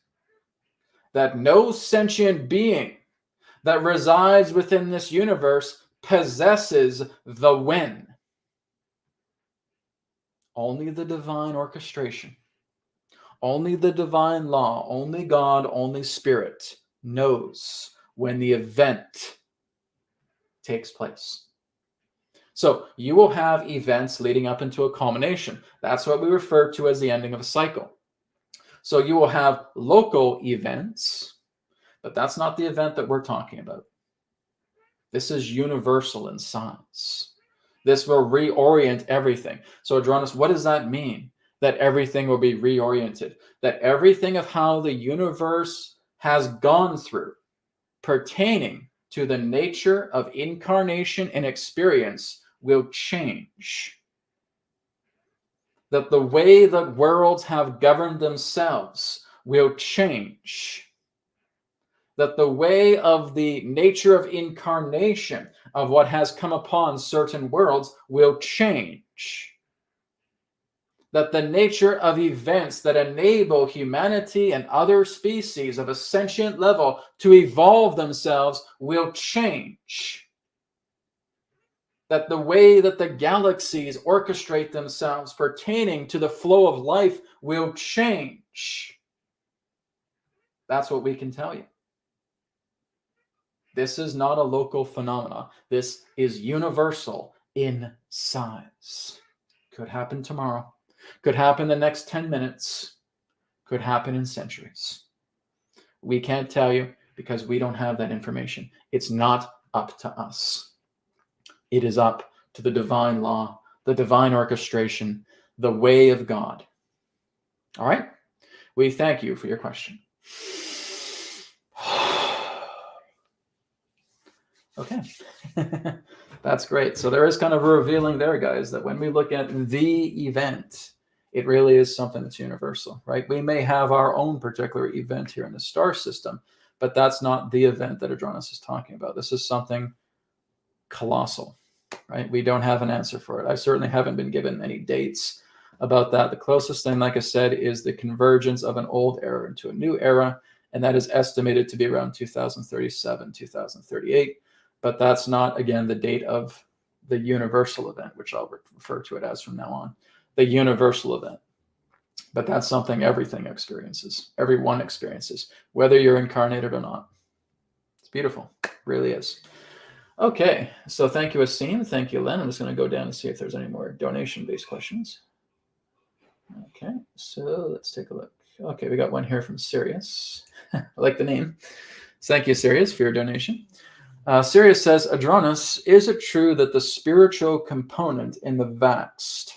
That no sentient being that resides within this universe possesses the when. Only the divine orchestration, only the divine law, only God, only Spirit knows when the event takes place. So you will have events leading up into a culmination. That's what we refer to as the ending of a cycle. So you will have local events, but that's not the event that we're talking about. This is universal in size. This will reorient everything. So Adronis, what does that mean? That everything will be reoriented? That everything of how the universe has gone through pertaining to the nature of incarnation and experience will change. That the way that worlds have governed themselves will change. That the way of the nature of incarnation of what has come upon certain worlds will change. That the nature of events that enable humanity and other species of a sentient level to evolve themselves will change. That the way that the galaxies orchestrate themselves pertaining to the flow of life will change. That's what we can tell you. This is not a local phenomena. This is universal in size. Could happen tomorrow. Could happen the next 10 minutes. Could happen in centuries. We can't tell you because we don't have that information. It's not up to us. It is up to the divine law, the divine orchestration, the way of God. All right? We thank you for your question. Okay. That's great. So there is kind of a revealing there, guys, that when we look at the event, it really is something that's universal, right? We may have our own particular event here in the star system, but that's not the event that Adronis is talking about. This is something colossal, right? We don't have an answer for it. I certainly haven't been given any dates about that. The closest thing, like I said, is the convergence of an old era into a new era, and that is estimated to be around 2037, 2038. But that's not, again, the date of the universal event, which I'll refer to it as from now on, the universal event. But that's something everything experiences, everyone experiences, whether you're incarnated or not. It's beautiful, it really is. Okay, so thank you, Asim. Thank you, Len. I'm just going to go down and see if there's any more donation-based questions. Okay, so let's take a look. Okay, we got one here from Sirius. I like the name. Thank you, Sirius, for your donation. Sirius says, Adronis, is it true that the spiritual component in the vaxxed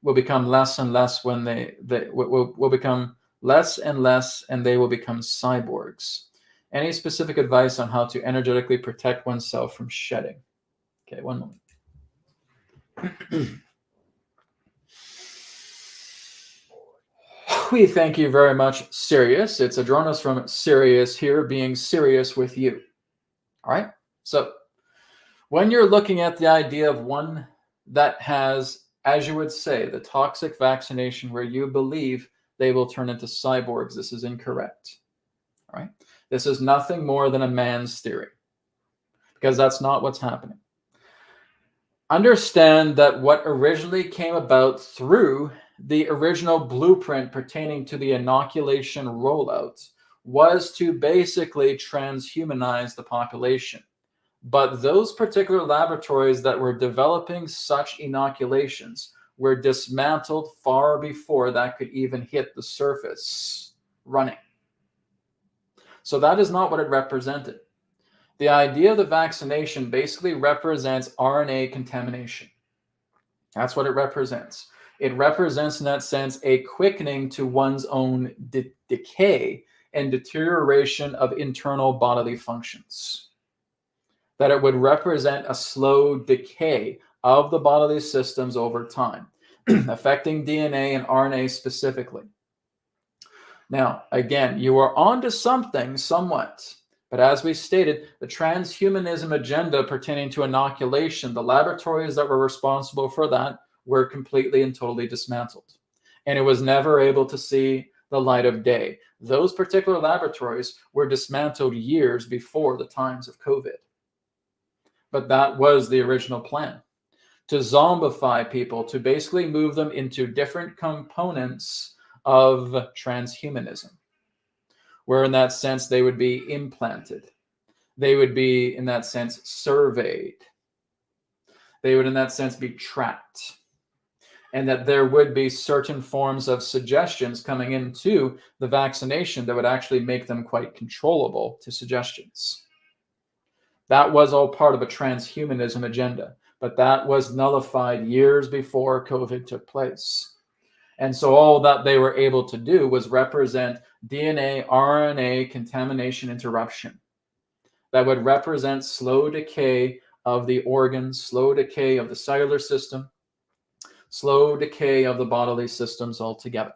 will become less and less when they will become less and less and they will become cyborgs? Any specific advice on how to energetically protect oneself from shedding? Okay, one moment. We thank you very much, Sirius. It's Adronis from Sirius here, being serious with you. All right? So when you're looking at the idea of one that has, as you would say, the toxic vaccination where you believe they will turn into cyborgs, this is incorrect. All right? This is nothing more than a man's theory, because that's not what's happening. Understand that what originally came about through the original blueprint pertaining to the inoculation rollout was to basically transhumanize the population. But those particular laboratories that were developing such inoculations were dismantled far before that could even hit the surface running. So that is not what it represented. The idea of the vaccination basically represents RNA contamination. That's what it represents. It represents, in that sense, a quickening to one's own decay and deterioration of internal bodily functions. That it would represent a slow decay of the bodily systems over time, affecting DNA and RNA specifically. Now, again, you are onto something somewhat. But as we stated, the transhumanism agenda pertaining to inoculation, the laboratories that were responsible for that were completely and totally dismantled. And it was never able to see the light of day. Those particular laboratories were dismantled years before the times of COVID. But that was the original plan, to zombify people, to basically move them into different components of transhumanism, where in that sense they would be implanted. They would be, in that sense, surveyed. They would, in that sense, be trapped. And that there would be certain forms of suggestions coming into the vaccination that would actually make them quite controllable to suggestions. That was all part of a transhumanism agenda, but that was nullified years before COVID took place. And so all that they were able to do was represent DNA, RNA contamination interruption. That would represent slow decay of the organs, slow decay of the cellular system, slow decay of the bodily systems altogether.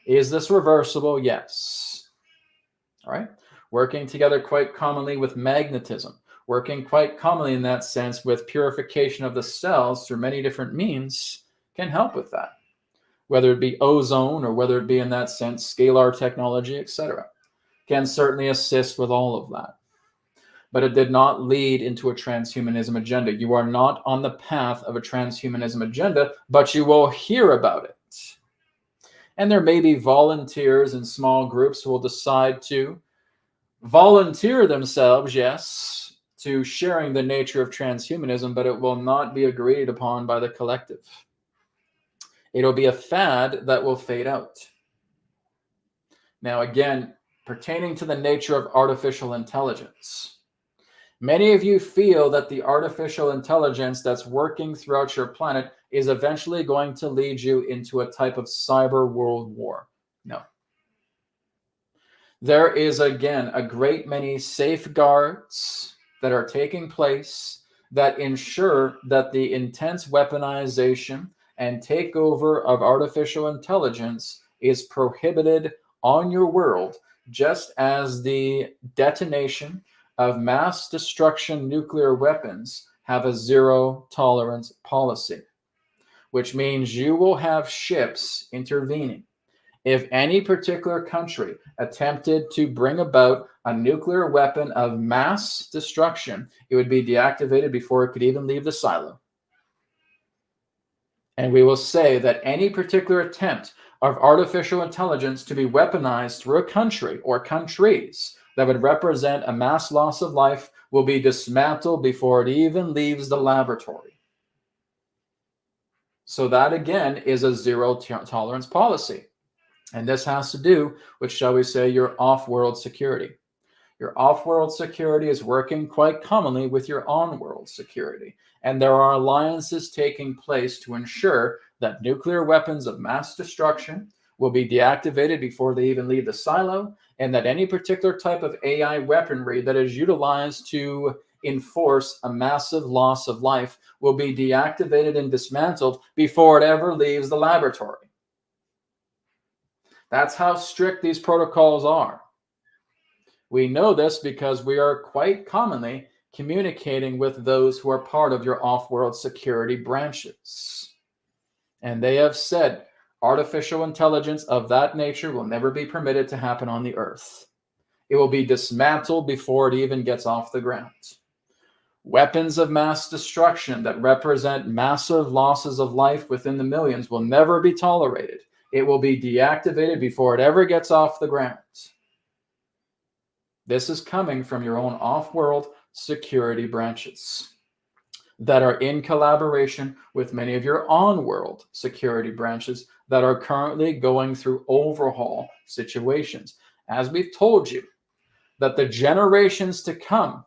Is this reversible? Yes. All right. Working together quite commonly with magnetism, working quite commonly in that sense with purification of the cells through many different means can help with that. Whether it be ozone or whether it be in that sense scalar technology, etc., can certainly assist with all of that. But it did not lead into a transhumanism agenda. You are not on the path of a transhumanism agenda, but you will hear about it. And there may be volunteers in small groups who will decide to volunteer themselves, yes, to sharing the nature of transhumanism, but it will not be agreed upon by the collective. It'll be a fad that will fade out. Now, again, pertaining to the nature of artificial intelligence, many of you feel that the artificial intelligence that's working throughout your planet is eventually going to lead you into a type of cyber world war. No. There is, again, a great many safeguards that are taking place that ensure that the intense weaponization and takeover of artificial intelligence is prohibited on your world, just as the detonation of mass destruction nuclear weapons have a zero tolerance policy, which means you will have ships intervening. If any particular country attempted to bring about a nuclear weapon of mass destruction, it would be deactivated before it could even leave the silo. And we will say that any particular attempt of artificial intelligence to be weaponized through a country or countries that would represent a mass loss of life will be dismantled before it even leaves the laboratory. So that, again, is a zero tolerance policy. And this has to do with, shall we say, your off-world security. Your off-world security is working quite commonly with your on-world security. And there are alliances taking place to ensure that nuclear weapons of mass destruction will be deactivated before they even leave the silo, and that any particular type of AI weaponry that is utilized to enforce a massive loss of life will be deactivated and dismantled before it ever leaves the laboratory. That's how strict these protocols are. We know this because we are quite commonly communicating with those who are part of your off-world security branches. And they have said artificial intelligence of that nature will never be permitted to happen on the earth. It will be dismantled before it even gets off the ground. Weapons of mass destruction that represent massive losses of life within the millions will never be tolerated. It will be deactivated before it ever gets off the ground. This is coming from your own off-world security branches that are in collaboration with many of your on-world security branches that are currently going through overhaul situations. As we've told you, that the generations to come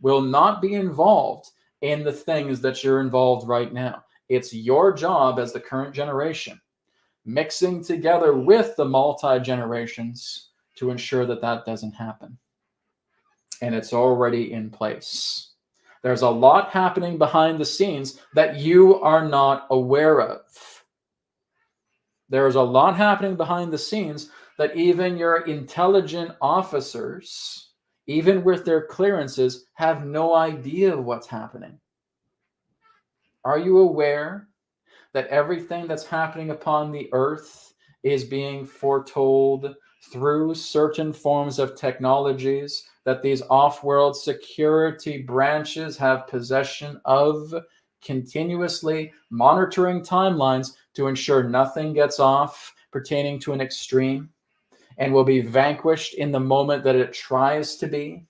will not be involved in the things that you're involved right now. It's your job as the current generation, mixing together with the multi-generations to ensure that that doesn't happen. And it's already in place. There's a lot happening behind the scenes that you are not aware of. There is a lot happening behind the scenes that even your intelligent officers, even with their clearances, have no idea of what's happening. Are you aware that everything that's happening upon the earth is being foretold through certain forms of technologies that these off-world security branches have possession of, continuously monitoring timelines to ensure nothing gets off pertaining to an extreme and will be vanquished in the moment that it tries to be?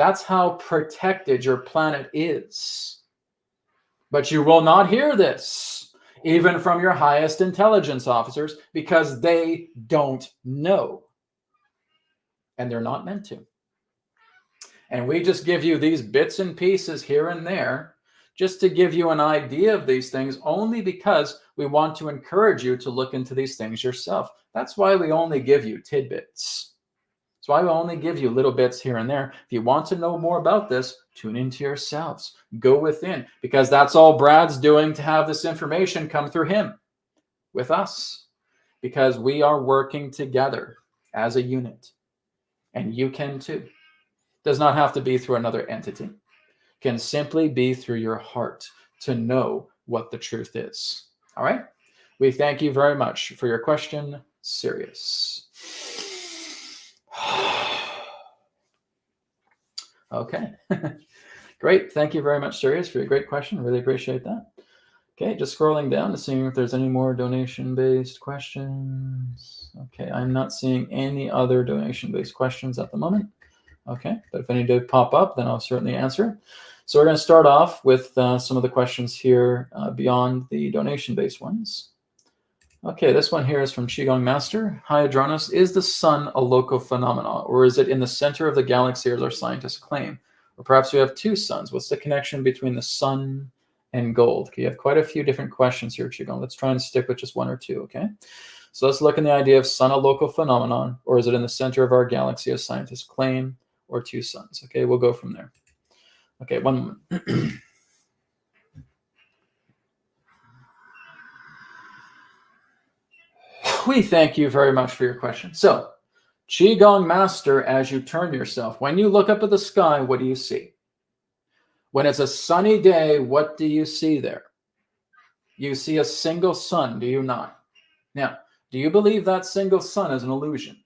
That's how protected your planet is. But you will not hear this, even from your highest intelligence officers, because they don't know. And they're not meant to. And we just give you these bits and pieces here and there, just to give you an idea of these things, only because we want to encourage you to look into these things yourself. That's why we only give you tidbits. That's why we only give you little bits here and there. If you want to know more about this, tune into yourselves. Go within, because that's all Brad's doing to have this information come through him with us, because we are working together as a unit. And you can too. Does not have to be through another entity. Can simply be through your heart to know what the truth is. All right? We thank you very much for your question, Sirius. Okay. Great. Thank you very much, Sirius, for your great question. Really appreciate that. Okay, just scrolling down to see if there's any more donation-based questions. Okay, I'm not seeing any other donation-based questions at the moment. Okay, but if any do pop up, then I'll certainly answer. So we're going to start off with some of the questions here beyond the donation-based ones. Okay, this one here is from Qigong Master. Hi, Adronis. Is the sun a local phenomenon, or is it in the center of the galaxy, as our scientists claim? Or perhaps we have two suns. What's the connection between the sun and gold? Okay, you have quite a few different questions here, Qigong. Let's try and stick with just one or two, okay? So let's look in the idea of sun a local phenomenon, or is it in the center of our galaxy, as scientists claim, or two suns? Okay, we'll go from there. Okay, one moment. We thank you very much for your question. So, Qigong Master, as you turn yourself, when you look up at the sky, what do you see? When it's a sunny day, what do you see there? You see a single sun, do you not? Now, do you believe that single sun is an illusion?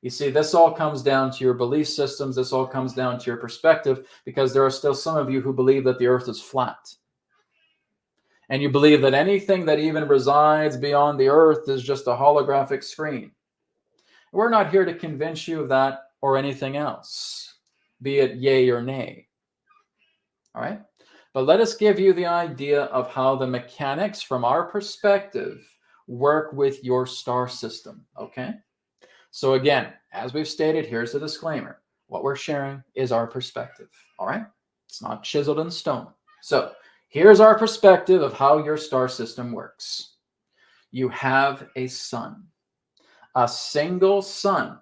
You see, this all comes down to your belief systems. This all comes down to your perspective, because there are still some of you who believe that the earth is flat. And you believe that anything that even resides beyond the earth is just a holographic screen. We're not here to convince you of that or anything else, be it yay or nay. All right? But let us give you the idea of how the mechanics from our perspective work with your star system, okay? So again, as we've stated, here's the disclaimer. What we're sharing is our perspective, all right? It's not chiseled in stone. So here's our perspective of how your star system works. You have a sun, a single sun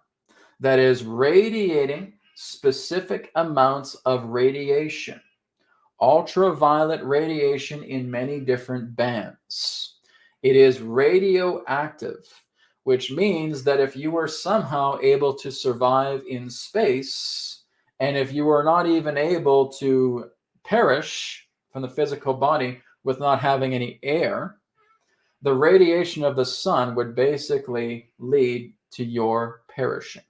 that is radiating specific amounts of radiation, ultraviolet radiation in many different bands. It is radioactive, which means that if you were somehow able to survive in space, and if you were not even able to perish from the physical body with not having any air, the radiation of the sun would basically lead to your perishing.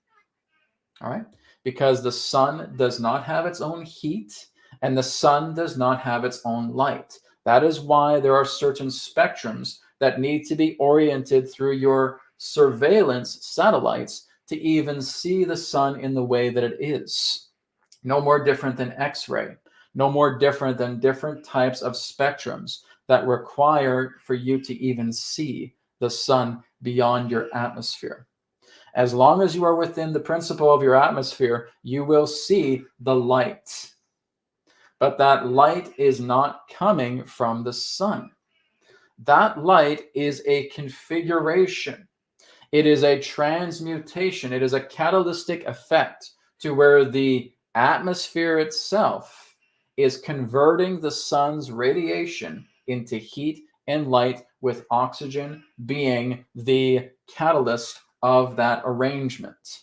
All right? Because the sun does not have its own heat, and the sun does not have its own light. That is why there are certain spectrums that need to be oriented through your surveillance satellites to even see the sun in the way that it is. No more different than X-ray. No more different than different types of spectrums that require for you to even see the sun beyond your atmosphere. As long as you are within the principle of your atmosphere, you will see the light. But that light is not coming from the sun. That light is a configuration. It is a transmutation. It is a catalytic effect to where the atmosphere itself is converting the sun's radiation into heat and light, with oxygen being the catalyst of that arrangement.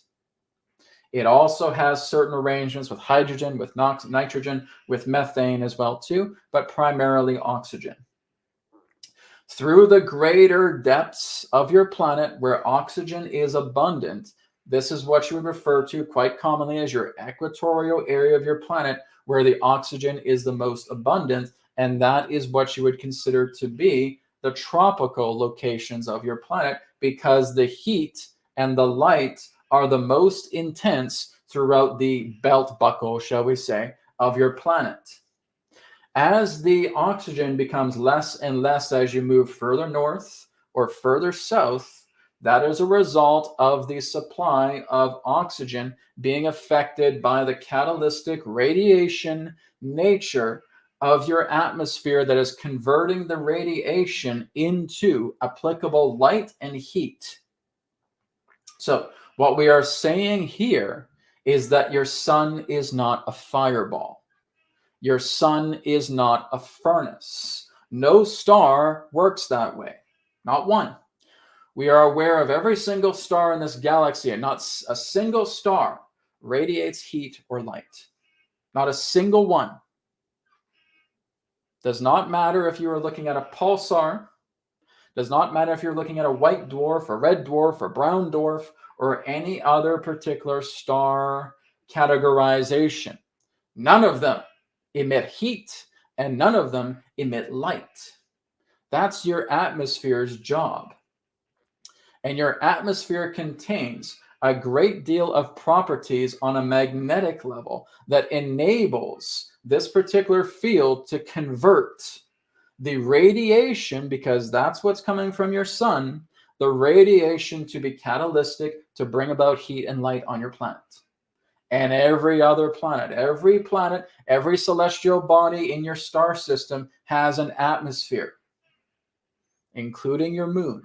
It also has certain arrangements with hydrogen, with nitrogen, with methane as well too, but primarily oxygen. Through the greater depths of your planet where oxygen is abundant, this is what you would refer to quite commonly as your equatorial area of your planet, where the oxygen is the most abundant, and that is what you would consider to be the tropical locations of your planet, because the heat and the light are the most intense throughout the belt buckle, shall we say, of your planet. As the oxygen becomes less and less as you move further north or further south, that is a result of the supply of oxygen being affected by the catalytic radiation nature of your atmosphere that is converting the radiation into applicable light and heat. So what we are saying here is that your sun is not a fireball. Your sun is not a furnace. No star works that way. Not one. We are aware of every single star in this galaxy, and not a single star radiates heat or light. Not a single one. Does not matter if you are looking at a pulsar. Does not matter if you're looking at a white dwarf, a red dwarf, a brown dwarf, or any other particular star categorization. None of them emit heat, and none of them emit light. That's your atmosphere's job. And your atmosphere contains a great deal of properties on a magnetic level that enables this particular field to convert the radiation, because that's what's coming from your sun, the radiation to be catalytic to bring about heat and light on your planet. And every other planet, every celestial body in your star system has an atmosphere, including your moon.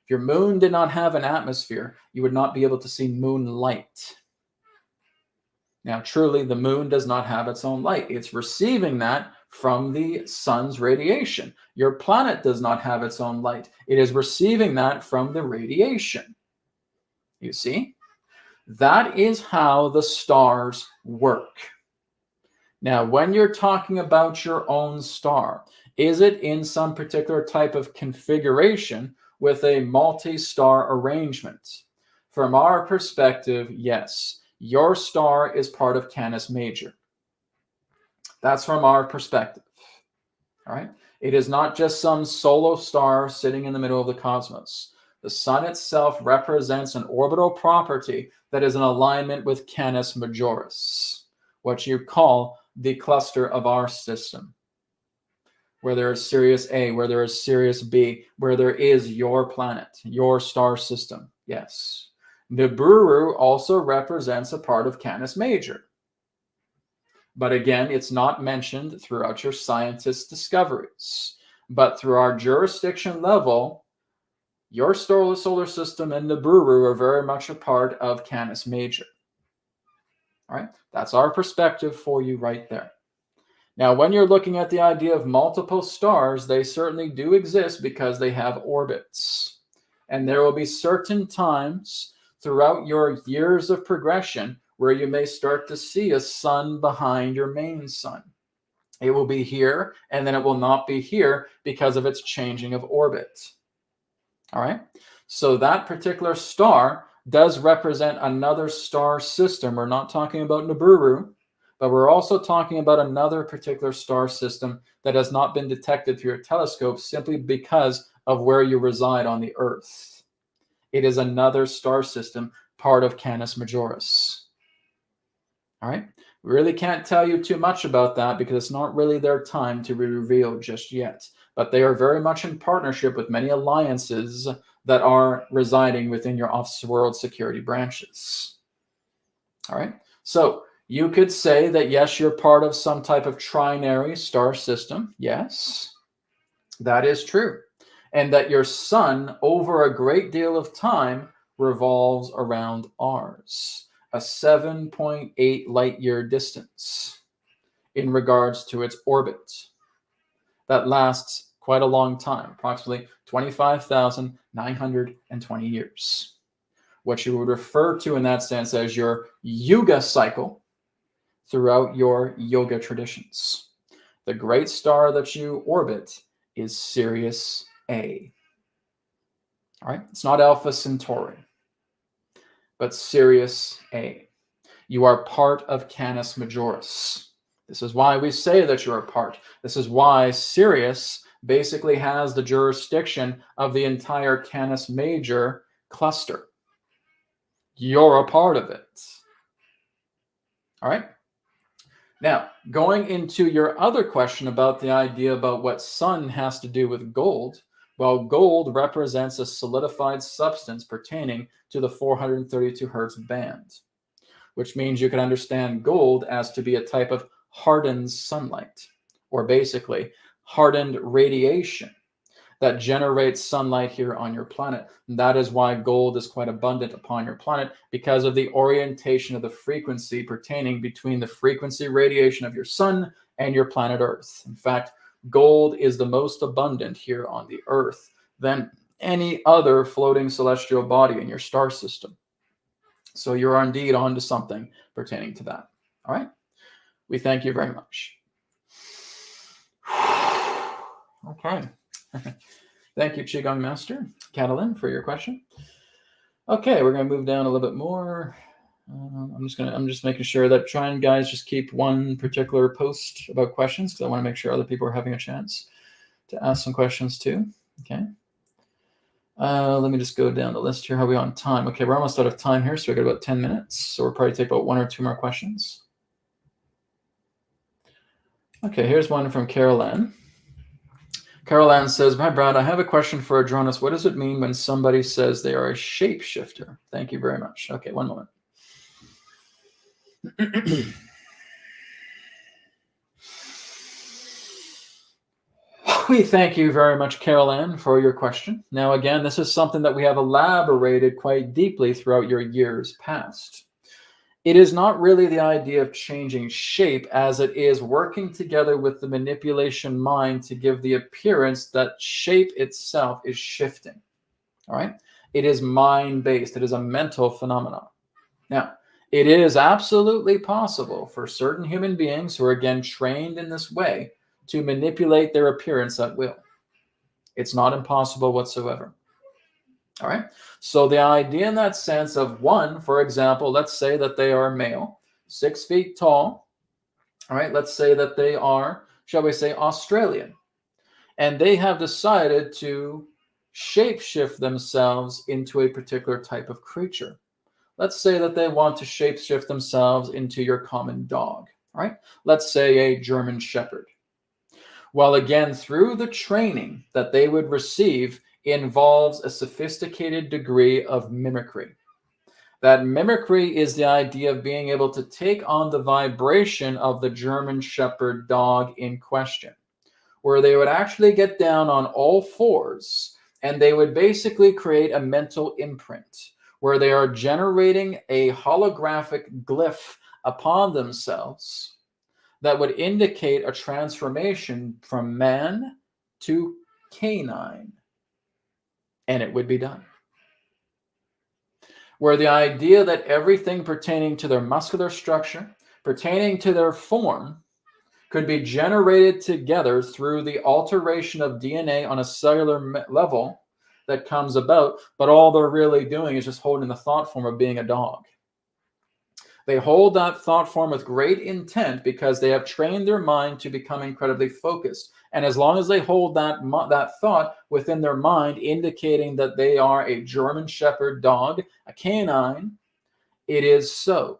If your moon did not have an atmosphere, you would not be able to see moonlight. Now, truly, the moon does not have its own light. It's receiving that from the sun's radiation. Your planet does not have its own light. It is receiving that from the radiation. You see? That is how the stars work. Now, when you're talking about your own star, is it in some particular type of configuration with a multi-star arrangement? From our perspective, yes. Your star is part of Canis Major. That's from our perspective. All right? It is not just some solo star sitting in the middle of the cosmos. The sun itself represents an orbital property that is in alignment with Canis Majoris, what you call the cluster of our system, where there is Sirius A, where there is Sirius B, where there is your planet, your star system. Yes. Nibiru also represents a part of Canis Major. But again, it's not mentioned throughout your scientist discoveries. But through our jurisdiction level, your solar system and Nibiru are very much a part of Canis Major. All right? That's our perspective for you right there. Now, when you're looking at the idea of multiple stars, they certainly do exist because they have orbits. And there will be certain times throughout your years of progression where you may start to see a sun behind your main sun. It will be here, and then it will not be here because of its changing of orbit. All right? So that particular star does represent another star system. We're not talking about Nibiru, but we're also talking about another particular star system that has not been detected through your telescope simply because of where you reside on the Earth. It is another star system, part of Canis Majoris. All right? We really can't tell you too much about that because it's not really their time to be revealed just yet. But they are very much in partnership with many alliances that are residing within your off-world security branches. All right? So you could say that, yes, you're part of some type of trinary star system. Yes, that is true. And that your sun, over a great deal of time, revolves around ours. A 7.8 light year distance in regards to its orbit. That lasts quite a long time, approximately 25,920 years. What you would refer to in that sense as your yuga cycle throughout your yoga traditions. The great star that you orbit is Sirius A. All right, it's not Alpha Centauri, but Sirius A. You are part of Canis Majoris. This is why we say that you're a part. This is why Sirius basically has the jurisdiction of the entire Canis Major cluster. You're a part of it. All right. Now, going into your other question about the idea about what sun has to do with gold, well, gold represents a solidified substance pertaining to the 432 hertz band, which means you can understand gold as to be a type of hardened sunlight, or basically hardened radiation that generates sunlight here on your planet. And that is why gold is quite abundant upon your planet, because of the orientation of the frequency pertaining between the frequency radiation of your sun and your planet Earth. In fact, gold is the most abundant here on the Earth than any other floating celestial body in your star system. So you are indeed onto something pertaining to that. All right? We thank you very much. Okay. Thank you, Qigong Master Catalin, for your question. Okay, we're going to move down a little bit more. I'm just making sure that try and guys just keep one particular post about questions, because I want to make sure other people are having a chance to ask some questions too. Okay. Let me just go down the list here. How are we on time? Okay, we're almost out of time here, so we got about 10 minutes. So we'll probably take about 1 or 2 more questions. Okay, here's one from Carol Ann. Carol Ann says, "Hi, Brad, I have a question for Adronis. What does it mean when somebody says they are a shapeshifter?" Thank you very much. Okay, one moment. We thank you very much, Carol Ann, for your question. Now, again, this is something that we have elaborated quite deeply throughout your years past. It is not really the idea of changing shape as it is working together with the manipulation mind to give the appearance that shape itself is shifting. All right? It is mind-based. It is a mental phenomenon. Now, it is absolutely possible for certain human beings who are, again, trained in this way to manipulate their appearance at will. It's not impossible whatsoever. All right. So the idea in that sense of one, for example, let's say that they are male, 6 feet tall. All right. Let's say that they are, shall we say, Australian. And they have decided to shapeshift themselves into a particular type of creature. Let's say that they want to shapeshift themselves into your common dog. All right. Let's say a German Shepherd. Well, again, through the training that they would receive involves a sophisticated degree of mimicry. That mimicry is the idea of being able to take on the vibration of the German Shepherd dog in question, where they would actually get down on all fours and they would basically create a mental imprint where they are generating a holographic glyph upon themselves that would indicate a transformation from man to canine. And it would be done. Where the idea that everything pertaining to their muscular structure, pertaining to their form, could be generated together through the alteration of DNA on a cellular level that comes about, but all they're really doing is just holding the thought form of being a dog. They hold that thought form with great intent because they have trained their mind to become incredibly focused. And as long as they hold that thought within their mind, indicating that they are a German Shepherd dog, a canine, it is so.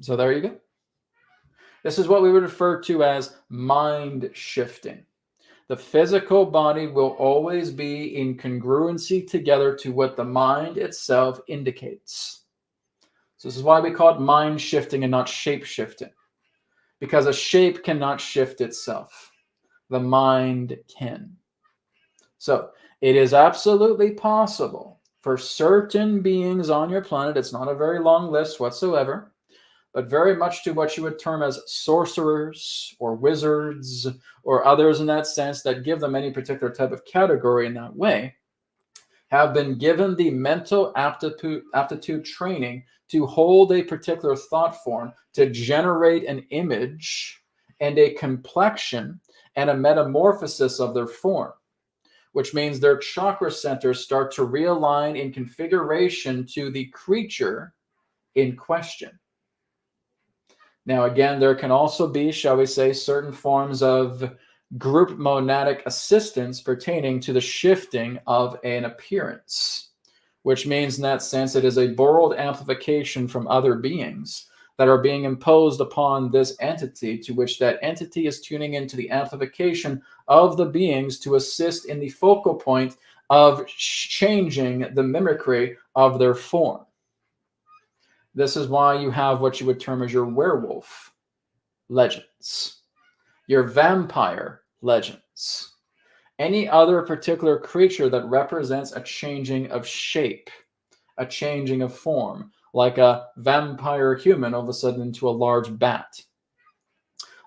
So there you go. This is what we would refer to as mind shifting. The physical body will always be in congruency together to what the mind itself indicates. So this is why we call it mind shifting and not shape shifting. Because a shape cannot shift itself. The mind can. So it is absolutely possible for certain beings on your planet, it's not a very long list whatsoever, but very much to what you would term as sorcerers or wizards or others in that sense that give them any particular type of category in that way, have been given the mental aptitude training to hold a particular thought form, to generate an image and a complexion and a metamorphosis of their form, which means their chakra centers start to realign in configuration to the creature in question. Now, again, there can also be, shall we say, certain forms of group monadic assistance pertaining to the shifting of an appearance, which means in that sense it is a borrowed amplification from other beings that are being imposed upon this entity, to which that entity is tuning into the amplification of the beings to assist in the focal point of changing the mimicry of their form. This is why you have what you would term as your werewolf legends, your vampire legends, any other particular creature that represents a changing of shape, a changing of form, like a vampire human all of a sudden into a large bat,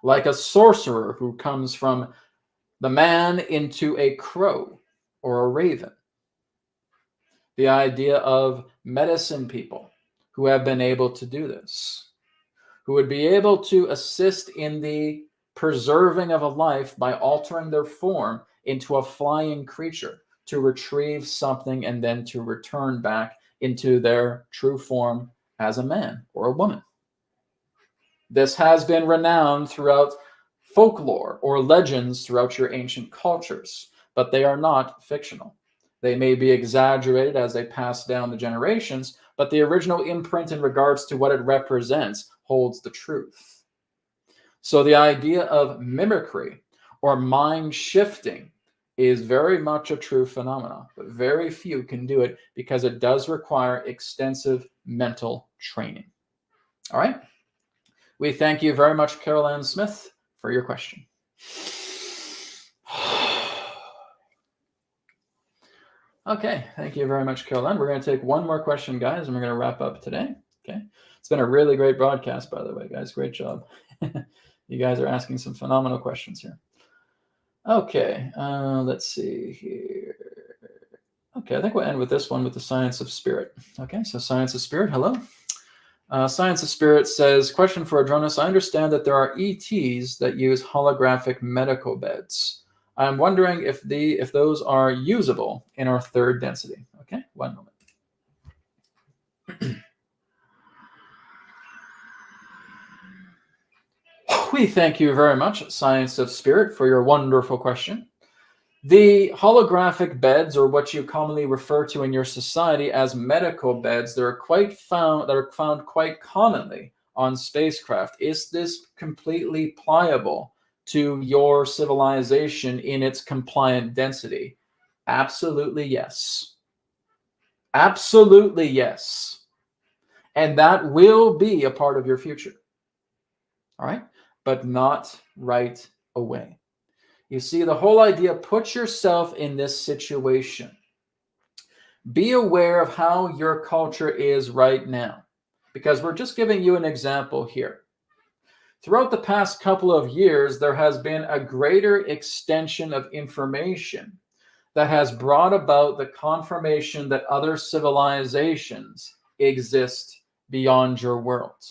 like a sorcerer who comes from the man into a crow or a raven. The idea of medicine people who have been able to do this, who would be able to assist in the preserving of a life by altering their form into a flying creature to retrieve something and then to return back into their true form as a man or a woman. This has been renowned throughout folklore or legends throughout your ancient cultures, but they are not fictional. They may be exaggerated as they pass down the generations, but the original imprint in regards to what it represents holds the truth. So the idea of mimicry or mind shifting is very much a true phenomenon, but very few can do it because it does require extensive mental training. All right. We thank you very much, Carol Ann Smith, for your question. Okay, thank you very much, Carol Ann. We're going to take one more question, guys, and we're going to wrap up today. Okay, it's been a really great broadcast, by the way, guys. Great job. You guys are asking some phenomenal questions here. Okay, let's see here. Okay, I think we'll end with this one with the Science of Spirit. Okay, so Science of Spirit, hello. Science of Spirit says, question for Adronis. I understand that there are ETs that use holographic medical beds. I'm wondering if those are usable in our third density. Okay, one moment. We thank you very much, Science of Spirit, for your wonderful question. The holographic beds, or what you commonly refer to in your society as medical beds, that are found quite commonly on spacecraft. Is this completely pliable to your civilization in its compliant density? Absolutely yes. Absolutely yes. And that will be a part of your future. All right? But not right away. You see, the whole idea, put yourself in this situation. Be aware of how your culture is right now, because we're just giving you an example here. Throughout the past couple of years, there has been a greater extension of information that has brought about the confirmation that other civilizations exist beyond your world.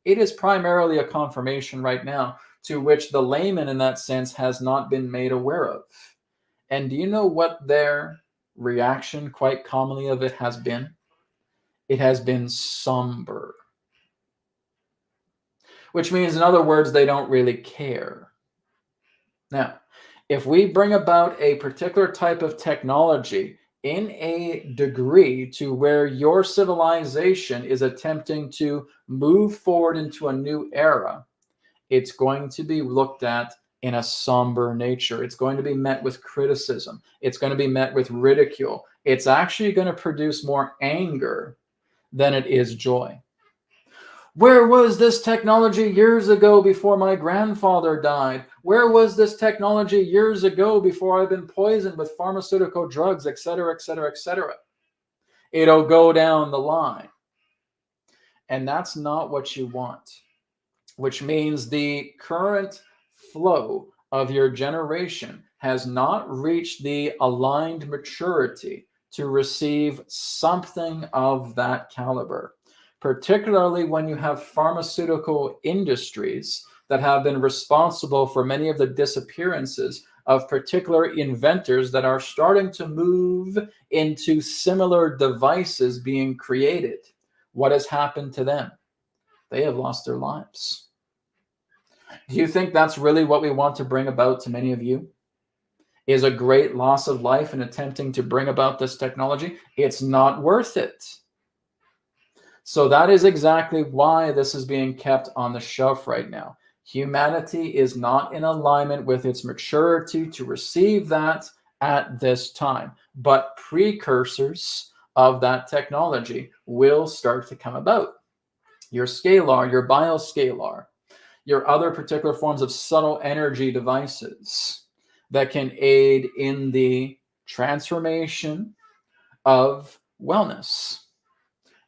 It is primarily a confirmation right now to which the layman in that sense has not been made aware of. And do you know what their reaction quite commonly of it has been? It has been somber. Which means, in other words, they don't really care. Now, if we bring about a particular type of technology in a degree to where your civilization is attempting to move forward into a new era, it's going to be looked at in a somber nature. It's going to be met with criticism. It's going to be met with ridicule. It's actually going to produce more anger than it is joy. Where was this technology years ago before my grandfather died? Where was this technology years ago before I've been poisoned with pharmaceutical drugs, etc., etc., etc.? It'll go down the line. And that's not what you want, which means the current flow of your generation has not reached the aligned maturity to receive something of that caliber. Particularly when you have pharmaceutical industries that have been responsible for many of the disappearances of particular inventors that are starting to move into similar devices being created. What has happened to them? They have lost their lives. Do you think that's really what we want to bring about to many of you? is a great loss of life in attempting to bring about this technology. It's not worth it. So that is exactly why this is being kept on the shelf right now. Humanity is not in alignment with its maturity to receive that at this time, but precursors of that technology will start to come about. Your scalar, your bioscalar, your other particular forms of subtle energy devices that can aid in the transformation of wellness.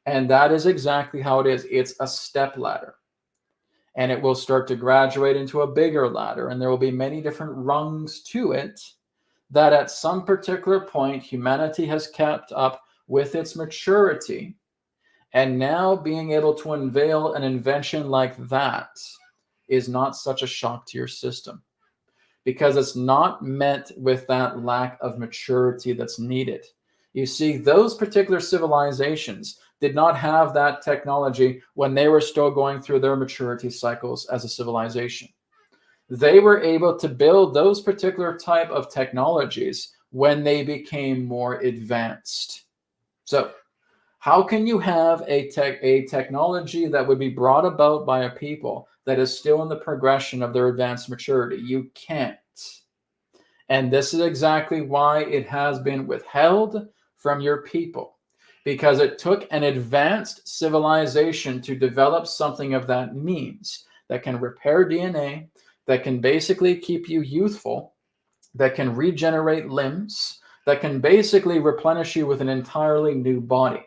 And that is exactly how it is. It's a step ladder. And it will start to graduate into a bigger ladder. And there will be many different rungs to it that at some particular point, humanity has kept up with its maturity. And now being able to unveil an invention like that is not such a shock to your system, because it's not met with that lack of maturity that's needed. You see, those particular civilizations did not have that technology when they were still going through their maturity cycles as a civilization. They were able to build those particular type of technologies when they became more advanced. So how can you have a technology that would be brought about by a people that is still in the progression of their advanced maturity? You can't. And this is exactly why it has been withheld from your people, because it took an advanced civilization to develop something of that means that can repair DNA, that can basically keep you youthful, that can regenerate limbs, that can basically replenish you with an entirely new body.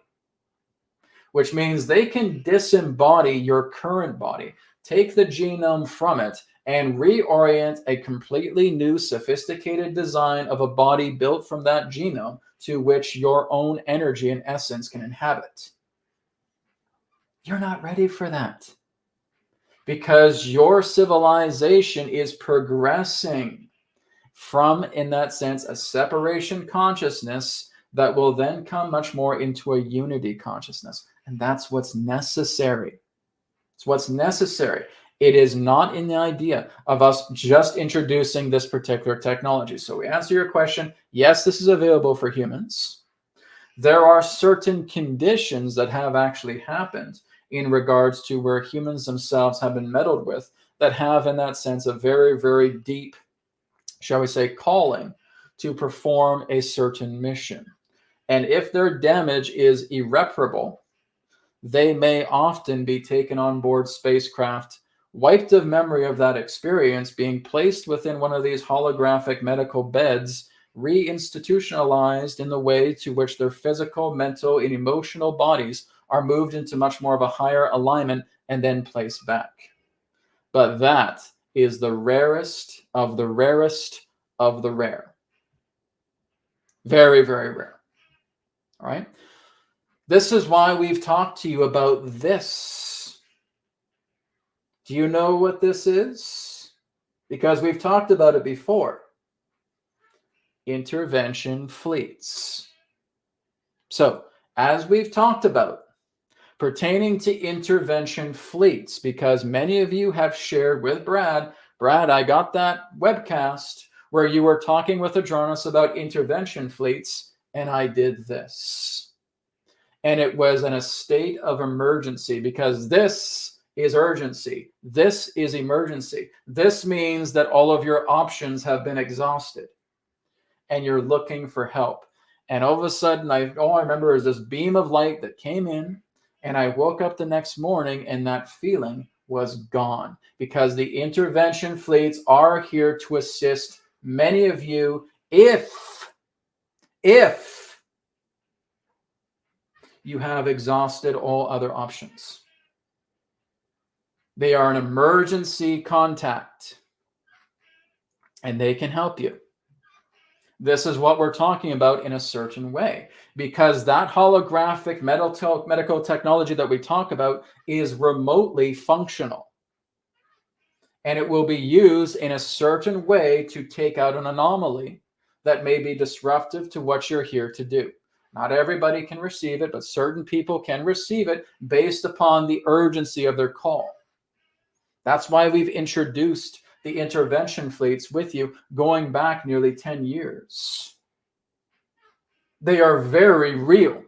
Which means they can disembody your current body, take the genome from it, and reorient a completely new, sophisticated design of a body built from that genome to which your own energy and essence can inhabit. You're not ready for that, because your civilization is progressing from, in that sense, a separation consciousness that will then come much more into a unity consciousness. And that's what's necessary. It's what's necessary. It is not in the idea of us just introducing this particular technology. So we answer your question, yes, this is available for humans. There are certain conditions that have actually happened in regards to where humans themselves have been meddled with that have, in that sense, a very, very deep, shall we say, calling to perform a certain mission. And if their damage is irreparable, they may often be taken on board spacecraft, wiped of memory of that experience, being placed within one of these holographic medical beds, reinstitutionalized in the way to which their physical, mental, and emotional bodies are moved into much more of a higher alignment and then placed back. But that is the rarest of the rarest of the rare. Very, very rare. All right? This is why we've talked to you about this. Do you know what this is? Because we've talked about it before. Intervention fleets. So, as we've talked about, pertaining to intervention fleets, because many of you have shared with Brad, I got that webcast where you were talking with Adronis about intervention fleets, and I did this. And it was in a state of emergency, because this is urgency. This is emergency. This means that all of your options have been exhausted and you're looking for help. And all of a sudden, all I remember is this beam of light that came in, and I woke up the next morning and that feeling was gone, because the intervention fleets are here to assist many of you if you have exhausted all other options. They are an emergency contact, and they can help you. This is what we're talking about in a certain way, because that holographic medical technology that we talk about is remotely functional. And it will be used in a certain way to take out an anomaly that may be disruptive to what you're here to do. Not everybody can receive it, but certain people can receive it based upon the urgency of their call. That's why we've introduced the intervention fleets with you going back nearly 10 years. They are very real.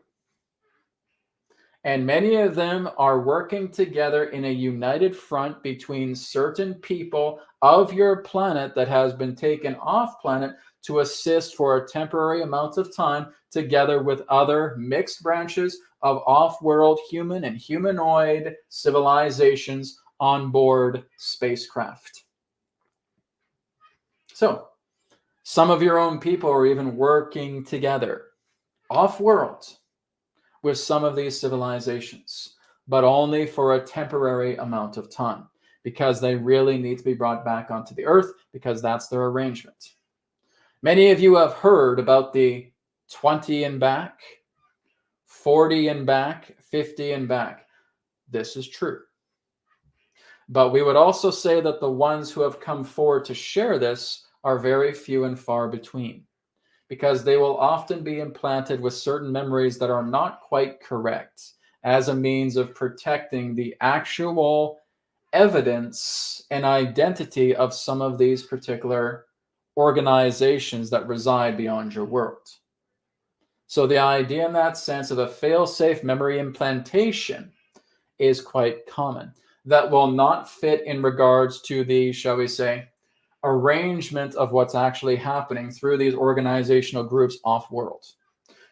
And many of them are working together in a united front between certain people of your planet that has been taken off planet to assist for a temporary amount of time, together with other mixed branches of off-world human and humanoid civilizations on board spacecraft. So, some of your own people are even working together off-world with some of these civilizations, but only for a temporary amount of time, because they really need to be brought back onto the Earth, because that's their arrangement. Many of you have heard about the 20 and back, 40 and back, 50 and back. This is true. But we would also say that the ones who have come forward to share this are very few and far between, because they will often be implanted with certain memories that are not quite correct, as a means of protecting the actual evidence and identity of some of these particular organizations that reside beyond your world. So the idea in that sense of a fail-safe memory implantation is quite common. That will not fit in regards to the, shall we say, arrangement of what's actually happening through these organizational groups off-world.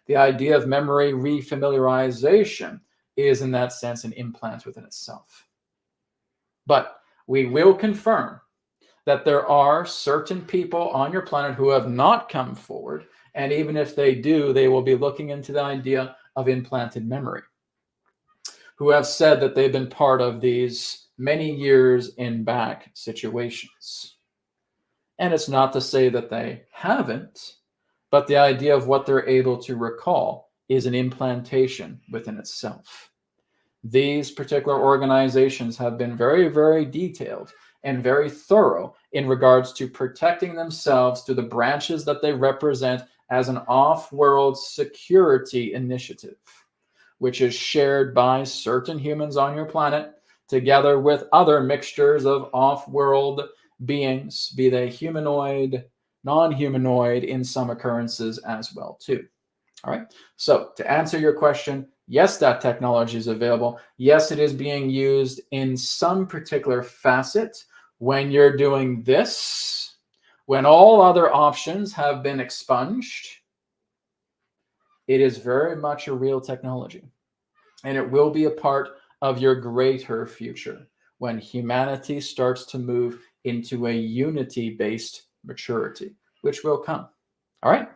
The idea of memory refamiliarization is, in that sense, an implant within itself. But we will confirm that there are certain people on your planet who have not come forward, and even if they do, they will be looking into the idea of implanted memory, who have said that they've been part of these many years in back situations. And it's not to say that they haven't, but the idea of what they're able to recall is an implantation within itself. These particular organizations have been very, very detailed and very thorough in regards to protecting themselves through the branches that they represent as an off-world security initiative, which is shared by certain humans on your planet, together with other mixtures of off-world beings, be they humanoid, non-humanoid, in some occurrences as well too. All right, so to answer your question, yes, that technology is available. Yes, it is being used in some particular facet when you're doing this, when all other options have been expunged. It is very much a real technology, and it will be a part of your greater future when humanity starts to move into a unity-based maturity, which will come. All right.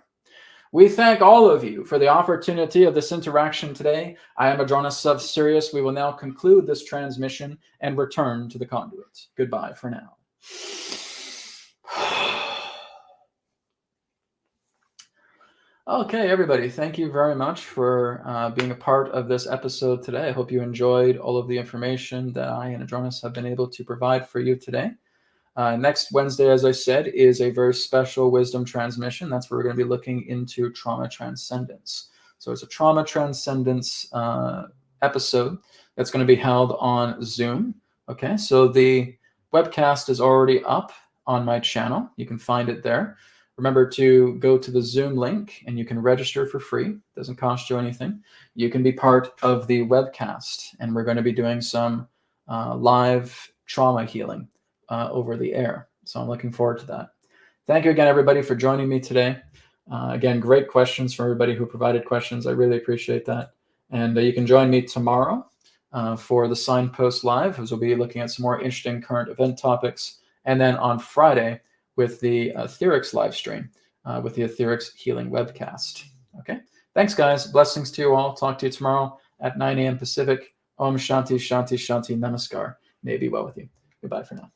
We thank all of you for the opportunity of this interaction today. I am Adronis of Sirius. We will now conclude this transmission and return to the conduit. Goodbye for now. Okay, everybody, thank you very much for being a part of this episode today. I hope you enjoyed all of the information that I and Adronis have been able to provide for you today. Next Wednesday, as I said, is a very special wisdom transmission. That's where we're going to be looking into trauma transcendence. So it's a trauma transcendence episode that's going to be held on Zoom. Okay, so the webcast is already up on my channel. You can find it there. Remember to go to the Zoom link and you can register for free. It doesn't cost you anything. You can be part of the webcast, and we're going to be doing some live trauma healing over the air. So I'm looking forward to that. Thank you again, everybody, for joining me today. Again, great questions from everybody who provided questions. I really appreciate that. And you can join me tomorrow for the Signpost Live, as we'll be looking at some more interesting current event topics. And then on Friday with the AetherX live stream, with the AetherX Healing webcast. Okay. Thanks, guys. Blessings to you all. Talk to you tomorrow at 9 a.m. Pacific. Om Shanti, Shanti, Shanti, Namaskar. May it be well with you. Goodbye for now.